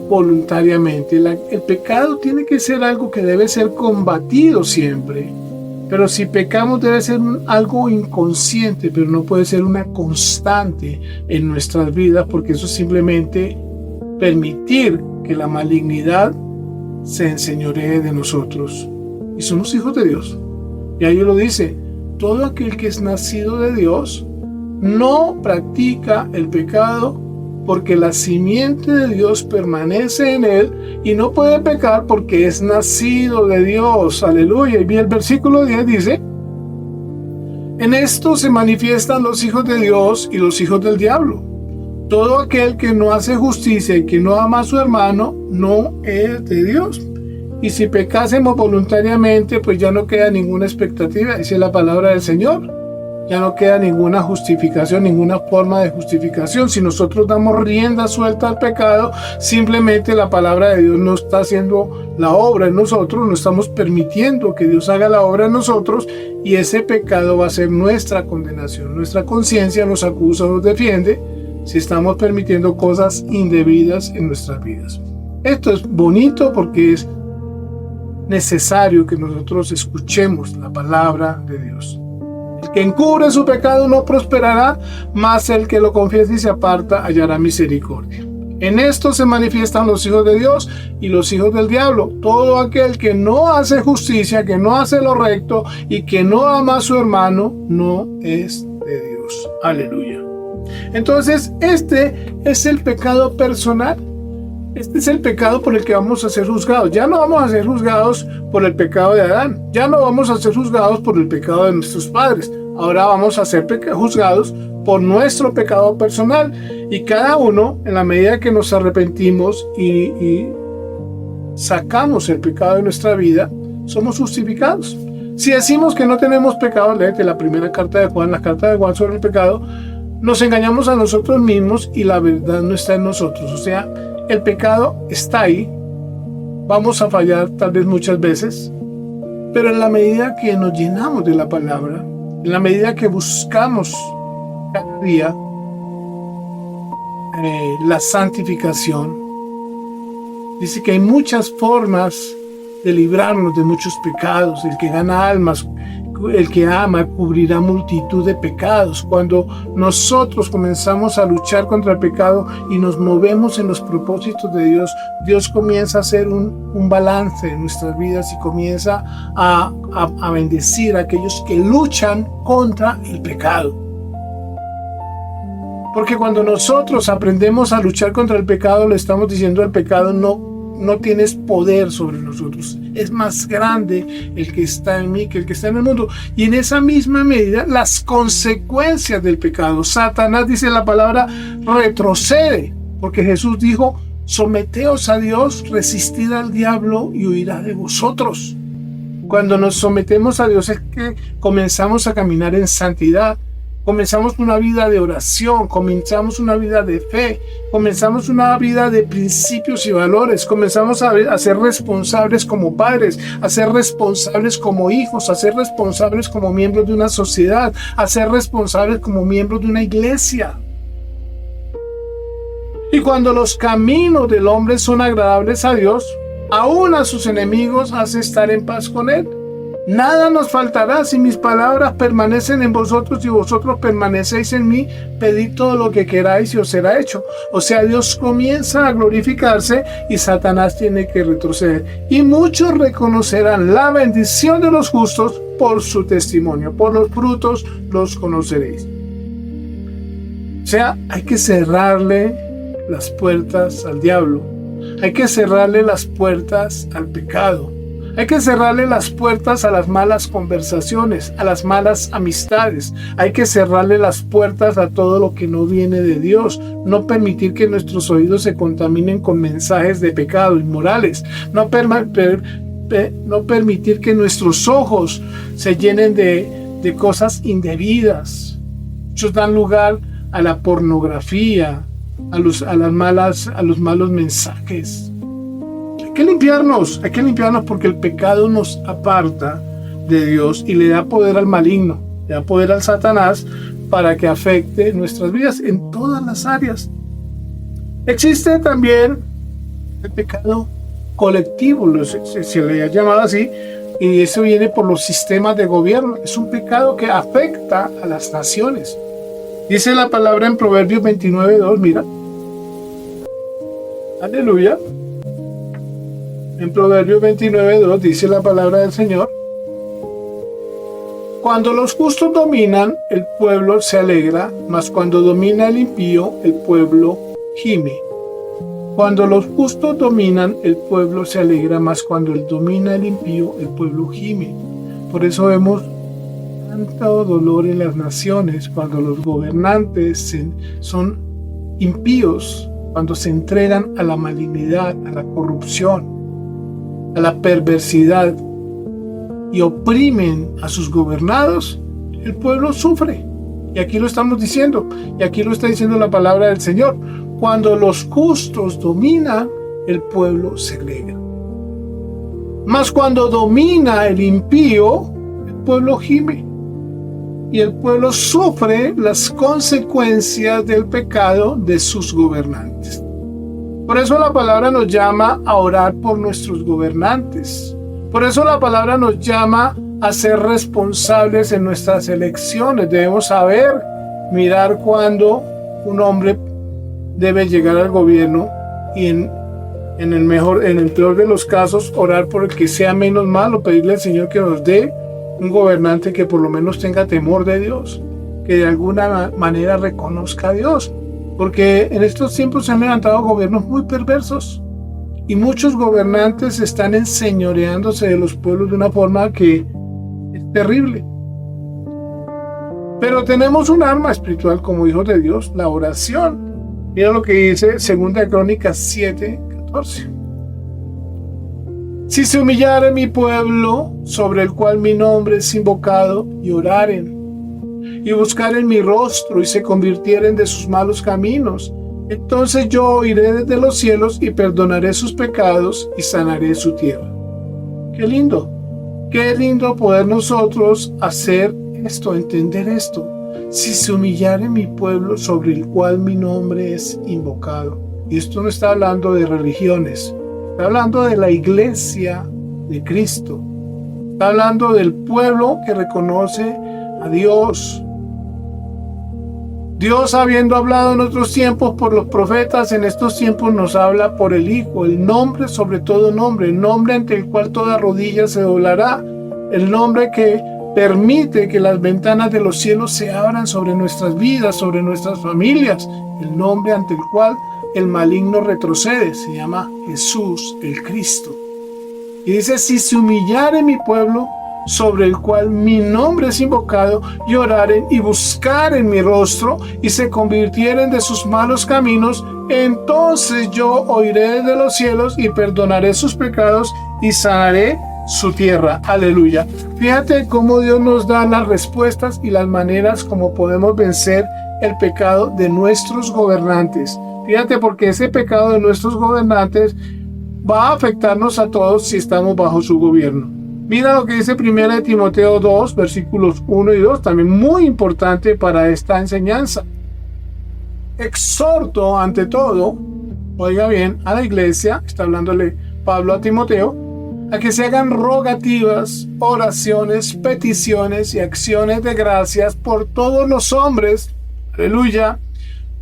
[SPEAKER 6] voluntariamente. El pecado tiene que ser algo que debe ser combatido siempre, pero si pecamos debe ser algo inconsciente, pero no puede ser una constante en nuestras vidas, porque eso es simplemente permitir que la malignidad se enseñoree de nosotros, y somos hijos de Dios. Y ahí lo dice, todo aquel que es nacido de Dios no practica el pecado, porque la simiente de Dios permanece en él y no puede pecar porque es nacido de Dios. Aleluya. Y el versículo 10 dice, en esto se manifiestan los hijos de Dios y los hijos del diablo. Todo aquel que no hace justicia y que no ama a su hermano no es de Dios. Y si pecásemos voluntariamente, pues ya no queda ninguna expectativa, dice la palabra del Señor. Ya no queda ninguna justificación, ninguna forma de justificación. Si nosotros damos rienda suelta al pecado, simplemente la palabra de Dios no está haciendo la obra en nosotros, no estamos permitiendo que Dios haga la obra en nosotros, y ese pecado va a ser nuestra condenación. Nuestra conciencia nos acusa, nos defiende, si estamos permitiendo cosas indebidas en nuestras vidas. Esto es bonito porque es necesario que nosotros escuchemos la palabra de Dios. El que encubre su pecado no prosperará, mas el que lo confiesa y se aparta hallará misericordia. En esto se manifiestan los hijos de Dios y los hijos del diablo. Todo aquel que no hace justicia, que no hace lo recto y que no ama a su hermano, no es de Dios. Aleluya. Entonces, este es el pecado personal. Este es el pecado por el que vamos a ser juzgados. Ya no vamos a ser juzgados por el pecado de Adán. Ya no vamos a ser juzgados por el pecado de nuestros padres. Ahora vamos a ser juzgados por nuestro pecado personal. Y cada uno, en la medida que nos arrepentimos y sacamos el pecado de nuestra vida, somos justificados. Si decimos que no tenemos pecado, léete la primera carta de Juan, la carta de Juan sobre el pecado, nos engañamos a nosotros mismos y la verdad no está en nosotros. O sea, el pecado está ahí, vamos a fallar tal vez muchas veces, pero en la medida que nos llenamos de la palabra, en la medida que buscamos cada día la santificación, dice que hay muchas formas de librarnos de muchos pecados. El que gana almas, el que ama, cubrirá multitud de pecados. Cuando nosotros comenzamos a luchar contra el pecado y nos movemos en los propósitos de Dios, Dios comienza a hacer un balance en nuestras vidas y comienza a bendecir a aquellos que luchan contra el pecado. Porque cuando nosotros aprendemos a luchar contra el pecado, le estamos diciendo al pecado: no tienes poder sobre nosotros. Es más grande el que está en mí que el que está en el mundo. Y en esa misma medida, las consecuencias del pecado. Satanás, dice la palabra, retrocede. Porque Jesús dijo: someteos a Dios, resistid al diablo y huirá de vosotros. Cuando nos sometemos a Dios es que comenzamos a caminar en santidad. Comenzamos una vida de oración, comenzamos una vida de fe, comenzamos una vida de principios y valores, comenzamos a ser responsables como padres, a ser responsables como hijos, a ser responsables como miembros de una sociedad, a ser responsables como miembros de una iglesia. Y cuando los caminos del hombre son agradables a Dios, aún a sus enemigos hace estar en paz con él. Nada nos faltará si mis palabras permanecen en vosotros y vosotros permanecéis en mí. Pedid todo lo que queráis y os será hecho. O sea, Dios comienza a glorificarse y Satanás tiene que retroceder. Y muchos reconocerán la bendición de los justos por su testimonio. Por los frutos los conoceréis. O sea, hay que cerrarle las puertas al diablo. Hay que cerrarle las puertas al pecado. Hay que cerrarle las puertas a las malas conversaciones, a las malas amistades. Hay que cerrarle las puertas a todo lo que no viene de Dios. No permitir que nuestros oídos se contaminen con mensajes de pecado inmorales. No permitir que nuestros ojos se llenen de cosas indebidas. Muchos dan lugar a la pornografía, a los malos mensajes. Hay que limpiarnos porque el pecado nos aparta de Dios y le da poder al maligno, le da poder al Satanás para que afecte nuestras vidas en todas las áreas. Existe también el pecado colectivo, se le ha llamado así, y eso viene por los sistemas de gobierno. Es un pecado que afecta a las naciones. Dice la palabra en Proverbios 29:2, mira. Aleluya. En Proverbios 29:2 dice la palabra del Señor: cuando los justos dominan, el pueblo se alegra, mas cuando domina el impío, el pueblo gime. Cuando los justos dominan, el pueblo se alegra, mas cuando domina el impío, el pueblo gime. Por eso vemos tanto dolor en las naciones cuando los gobernantes son impíos, cuando se entregan a la malignidad, a la corrupción, a la perversidad y oprimen a sus gobernados. El pueblo sufre. Y aquí lo estamos diciendo, y aquí lo está diciendo la palabra del Señor. Cuando los justos dominan, el pueblo se alegra. Mas cuando domina el impío, el pueblo gime. Y el pueblo sufre las consecuencias del pecado de sus gobernantes. Por eso la palabra nos llama a orar por nuestros gobernantes. Por eso la palabra nos llama a ser responsables en nuestras elecciones. Debemos saber mirar cuándo un hombre debe llegar al gobierno y en el peor de los casos orar por el que sea menos malo, pedirle al Señor que nos dé un gobernante que por lo menos tenga temor de Dios, que de alguna manera reconozca a Dios. Porque en estos tiempos se han levantado gobiernos muy perversos y muchos gobernantes están enseñoreándose de los pueblos de una forma que es terrible. Pero tenemos un arma espiritual como hijos de Dios, la oración. Mira lo que dice 2 Crónicas 7:14. Si se humillare mi pueblo, sobre el cual mi nombre es invocado, y oraren, y buscaren mi rostro, y se convirtieren de sus malos caminos, Entonces yo oiré desde los cielos y perdonaré sus pecados y sanaré su tierra. Qué lindo poder nosotros hacer esto, entender esto. Si se humillare mi pueblo sobre el cual mi nombre es invocado. Y esto no está hablando de religiones, está hablando de la iglesia de Cristo. Está hablando del pueblo que reconoce a Dios. Dios, habiendo hablado en otros tiempos por los profetas, en estos tiempos nos habla por el Hijo, el nombre sobre todo nombre, el nombre ante el cual toda rodilla se doblará, el nombre que permite que las ventanas de los cielos se abran sobre nuestras vidas, sobre nuestras familias, el nombre ante el cual el maligno retrocede, se llama Jesús, el Cristo. Y dice, si se humillare mi pueblo, sobre el cual mi nombre es invocado, y oraren y buscaren mi rostro, y se convirtieren de sus malos caminos, entonces yo oiré de los cielos y perdonaré sus pecados y sanaré su tierra. Aleluya. Fíjate cómo Dios nos da las respuestas y las maneras como podemos vencer el pecado de nuestros gobernantes. Fíjate, porque ese pecado de nuestros gobernantes va a afectarnos a todos si estamos bajo su gobierno. Mira lo que dice 1 Timoteo 2, versículos 1 y 2, también muy importante para esta enseñanza. Exhorto ante todo, oiga bien, a la iglesia, está hablándole Pablo a Timoteo, a que se hagan rogativas, oraciones, peticiones y acciones de gracias por todos los hombres, aleluya,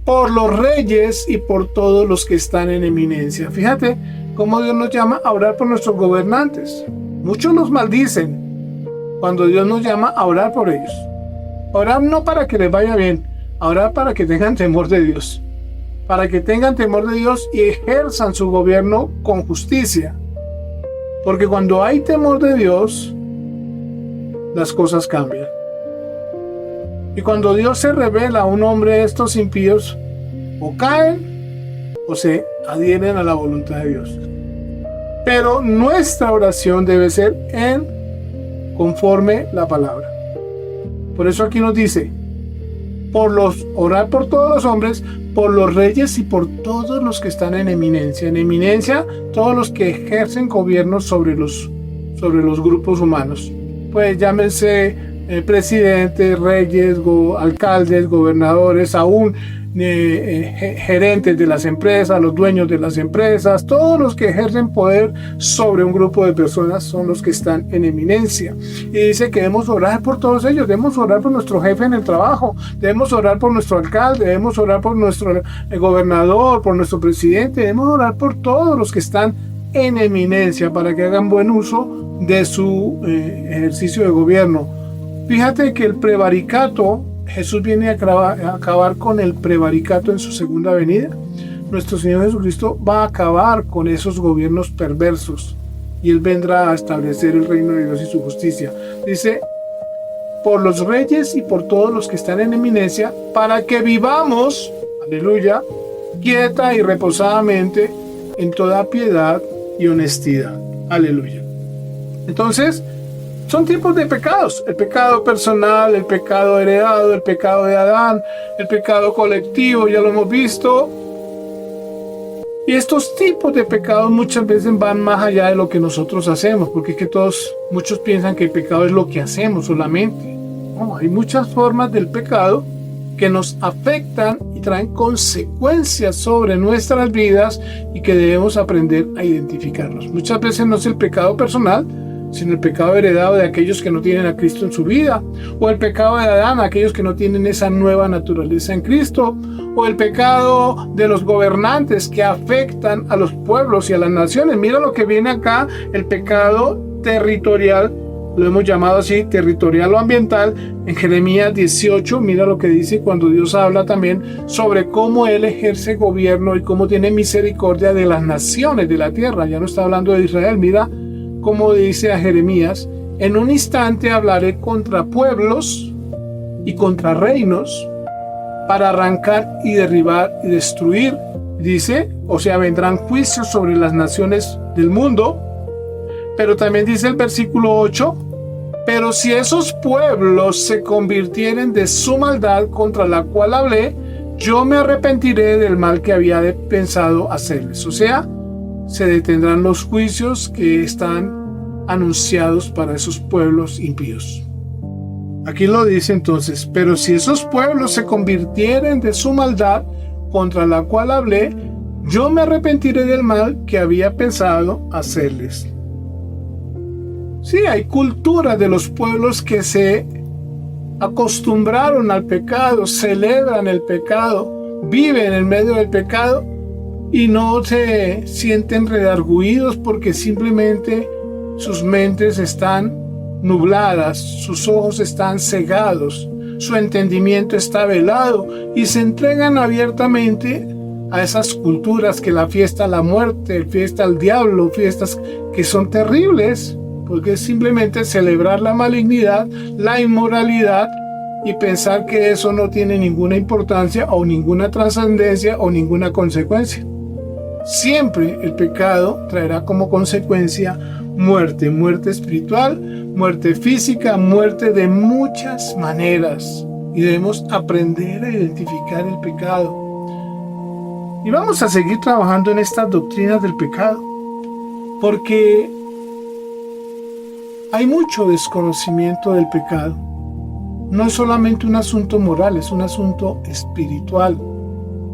[SPEAKER 6] por los reyes y por todos los que están en eminencia. Fíjate cómo Dios nos llama a orar por nuestros gobernantes. Muchos nos maldicen cuando Dios nos llama a orar por ellos. Orar no para que les vaya bien, a orar para que tengan temor de Dios. Para que tengan temor de Dios y ejerzan su gobierno con justicia. Porque cuando hay temor de Dios, las cosas cambian. Y cuando Dios se revela a un hombre, estos impíos o caen o se adhieren a la voluntad de Dios. Pero nuestra oración debe ser conforme la palabra. Por eso aquí nos dice, orar por todos los hombres, por los reyes y por todos los que están en eminencia. En eminencia, todos los que ejercen gobierno sobre los grupos humanos. Pues llámense presidentes, reyes, alcaldes, gobernadores, aún gerentes de las empresas, los dueños de las empresas, todos los que ejercen poder sobre un grupo de personas son los que están en eminencia. Y dice que debemos orar por todos ellos, debemos orar por nuestro jefe en el trabajo, debemos orar por nuestro alcalde, debemos orar por nuestro gobernador, por nuestro presidente, debemos orar por todos los que están en eminencia para que hagan buen uso de su ejercicio de gobierno. Fíjate que el prevaricato, Jesús viene a acabar con el prevaricato en su segunda venida. Nuestro Señor Jesucristo va a acabar con esos gobiernos perversos y Él vendrá a establecer el reino de Dios y su justicia. Dice, por los reyes y por todos los que están en eminencia, para que vivamos, aleluya, quieta y reposadamente en toda piedad y honestidad. Aleluya. Entonces, son tipos de pecados, el pecado personal, el pecado heredado, el pecado de Adán, el pecado colectivo, ya lo hemos visto. Y estos tipos de pecados muchas veces van más allá de lo que nosotros hacemos, porque es que muchos piensan que el pecado es lo que hacemos solamente. No, hay muchas formas del pecado que nos afectan y traen consecuencias sobre nuestras vidas y que debemos aprender a identificarlos. Muchas veces no es el pecado personal, sino el pecado heredado de aquellos que no tienen a Cristo en su vida, o el pecado de Adán, aquellos que no tienen esa nueva naturaleza en Cristo, o el pecado de los gobernantes que afectan a los pueblos y a las naciones. Mira lo que viene acá, el pecado territorial, lo hemos llamado así, territorial o ambiental, en Jeremías 18, mira lo que dice cuando Dios habla también sobre cómo Él ejerce gobierno y cómo tiene misericordia de las naciones de la tierra. Ya no está hablando de Israel, mira como dice a Jeremías, en un instante hablaré contra pueblos y contra reinos para arrancar y derribar y destruir. Dice, o sea, vendrán juicios sobre las naciones del mundo. Pero también dice el versículo 8, pero si esos pueblos se convirtieren de su maldad contra la cual hablé, yo me arrepentiré del mal que había pensado hacerles. O sea, se detendrán los juicios que están anunciados para esos pueblos impíos. Aquí lo dice entonces: pero si esos pueblos se convirtieren de su maldad contra la cual hablé, yo me arrepentiré del mal que había pensado hacerles. Sí, hay culturas de los pueblos que se acostumbraron al pecado, celebran el pecado, viven en medio del pecado y no se sienten redargüidos porque simplemente sus mentes están nubladas, sus ojos están cegados, su entendimiento está velado y se entregan abiertamente a esas culturas que la fiesta a la muerte, fiesta al diablo, fiestas que son terribles, porque es simplemente celebrar la malignidad, la inmoralidad y pensar que eso no tiene ninguna importancia o ninguna trascendencia o ninguna consecuencia. Siempre el pecado traerá como consecuencia muerte, muerte espiritual, muerte física, muerte de muchas maneras. Y debemos aprender a identificar el pecado. Y vamos a seguir trabajando en estas doctrinas del pecado, porque hay mucho desconocimiento del pecado. No es solamente un asunto moral, es un asunto espiritual.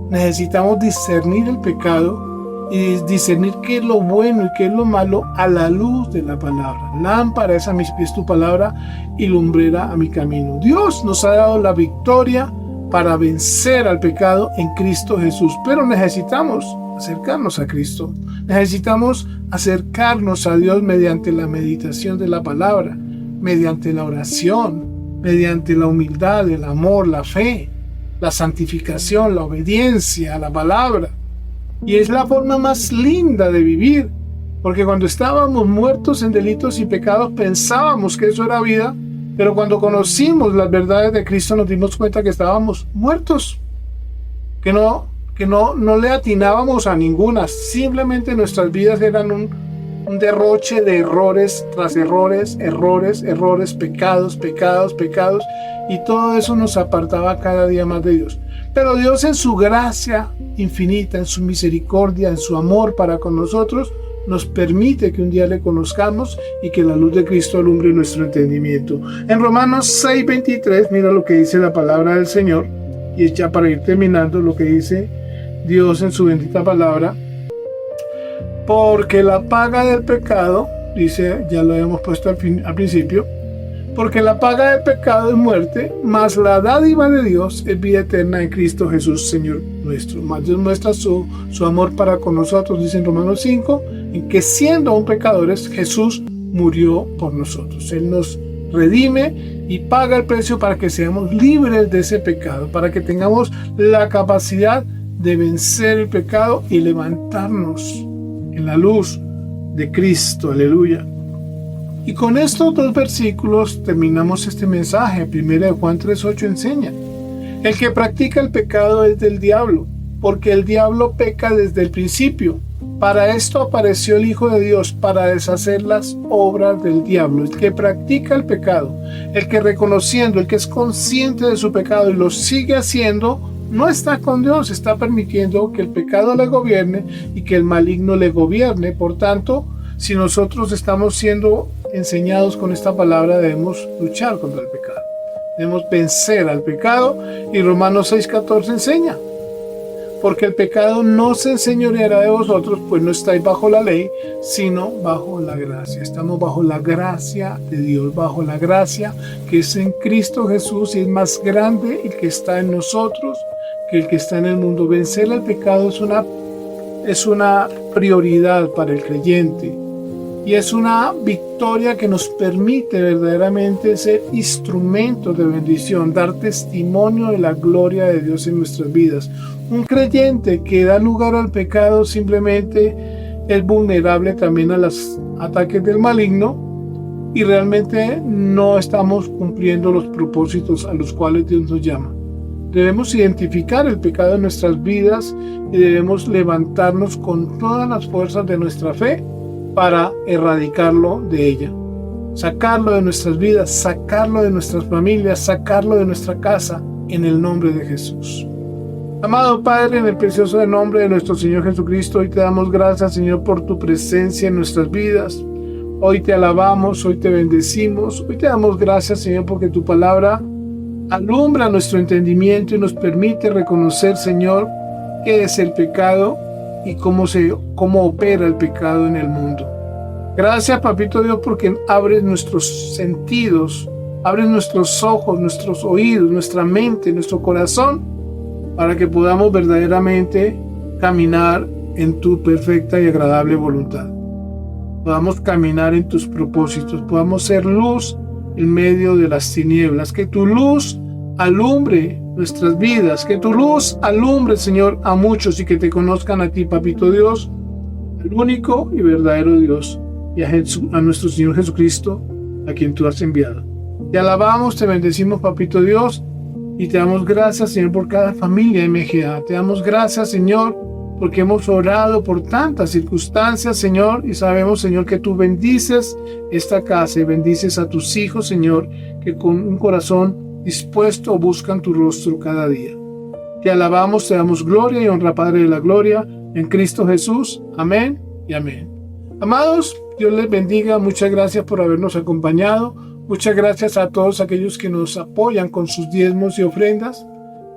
[SPEAKER 6] Necesitamos discernir el pecado y discernir qué es lo bueno y qué es lo malo a la luz de la palabra. Lámpara es a mis pies tu palabra y lumbrera a mi camino. Dios nos ha dado la victoria para vencer al pecado en Cristo Jesús, pero necesitamos acercarnos a Cristo. Necesitamos acercarnos a Dios mediante la meditación de la palabra, mediante la oración, mediante la humildad, el amor, la fe, la santificación, la obediencia a la palabra. Y es la forma más linda de vivir, porque cuando estábamos muertos en delitos y pecados pensábamos que eso era vida, pero cuando conocimos las verdades de Cristo nos dimos cuenta que estábamos muertos, que no le atinábamos a ninguna, simplemente nuestras vidas eran un derroche de errores tras errores, pecados, y todo eso nos apartaba cada día más de Dios. Pero Dios, en su gracia infinita, en su misericordia, en su amor para con nosotros, nos permite que un día le conozcamos y que la luz de Cristo alumbre nuestro entendimiento. En Romanos 6:23, mira lo que dice la palabra del Señor, y es ya para ir terminando lo que dice Dios en su bendita palabra. Porque la paga del pecado, dice, ya lo habíamos puesto al principio, porque la paga del pecado es muerte, mas la dádiva de Dios es vida eterna en Cristo Jesús, Señor nuestro. Mas Dios muestra su amor para con nosotros, dice en Romanos 5, en que siendo aún pecadores, Jesús murió por nosotros. Él nos redime y paga el precio para que seamos libres de ese pecado, para que tengamos la capacidad de vencer el pecado y levantarnos en la luz de Cristo. Aleluya. Y con estos dos versículos terminamos este mensaje. 1 Juan 3:8 enseña: el que practica el pecado es del diablo, porque el diablo peca desde el principio. Para esto apareció el Hijo de Dios, para deshacer las obras del diablo. El que practica el pecado, el que reconociendo, el que es consciente de su pecado y lo sigue haciendo, no está con Dios, está permitiendo que el pecado le gobierne y que el maligno le gobierne. Por tanto, si nosotros estamos siendo enseñados con esta palabra, debemos luchar contra el pecado, debemos vencer al pecado. Y Romanos 6:14 enseña: porque el pecado no se enseñoreará de vosotros, pues no estáis bajo la ley, sino bajo la gracia. Estamos bajo la gracia de Dios, bajo la gracia que es en Cristo Jesús, y es más grande el que está en nosotros que el que está en el mundo. Vencer el pecado es una prioridad para el creyente, y es una victoria que nos permite verdaderamente ser instrumentos de bendición, dar testimonio de la gloria de Dios en nuestras vidas. Un creyente que da lugar al pecado simplemente es vulnerable también a los ataques del maligno, y realmente no estamos cumpliendo los propósitos a los cuales Dios nos llama. Debemos identificar el pecado en nuestras vidas y debemos levantarnos con todas las fuerzas de nuestra fe para erradicarlo de ella, sacarlo de nuestras vidas, sacarlo de nuestras familias, sacarlo de nuestra casa, en el nombre de Jesús. Amado Padre, en el precioso nombre de nuestro Señor Jesucristo, hoy te damos gracias, Señor, por tu presencia en nuestras vidas. Hoy te alabamos, hoy te bendecimos, hoy te damos gracias, Señor, porque tu palabra alumbra nuestro entendimiento y nos permite reconocer, Señor, qué es el pecado y cómo opera el pecado en el mundo. Gracias, Papito Dios, porque abres nuestros sentidos, abres nuestros ojos, nuestros oídos, nuestra mente, nuestro corazón, para que podamos verdaderamente caminar en tu perfecta y agradable voluntad. Podamos caminar en tus propósitos, podamos ser luz en medio de las tinieblas. Que tu luz alumbre nuestras vidas, que tu luz alumbre, Señor, a muchos y que te conozcan a ti, Papito Dios, el único y verdadero Dios, y a nuestro Señor Jesucristo, a quien tú has enviado. Te alabamos, te bendecimos, Papito Dios, y te damos gracias, Señor, por cada familia de MGA. Te damos gracias, Señor, porque hemos orado por tantas circunstancias, Señor, y sabemos, Señor, que tú bendices esta casa y bendices a tus hijos, Señor, que con un corazón dispuesto buscan tu rostro cada día. Te alabamos, te damos gloria y honra, Padre de la gloria, en Cristo Jesús. Amén y amén. Amados, Dios les bendiga. Muchas gracias por habernos acompañado. Muchas gracias a todos aquellos que nos apoyan con sus diezmos y ofrendas.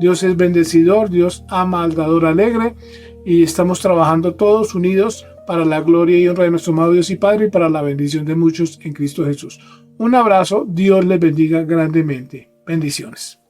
[SPEAKER 6] Dios es bendecidor, Dios ama al dador alegre, y estamos trabajando todos unidos para la gloria y honra de nuestro amado Dios y Padre y para la bendición de muchos en Cristo Jesús. Un abrazo, Dios les bendiga grandemente. Bendiciones.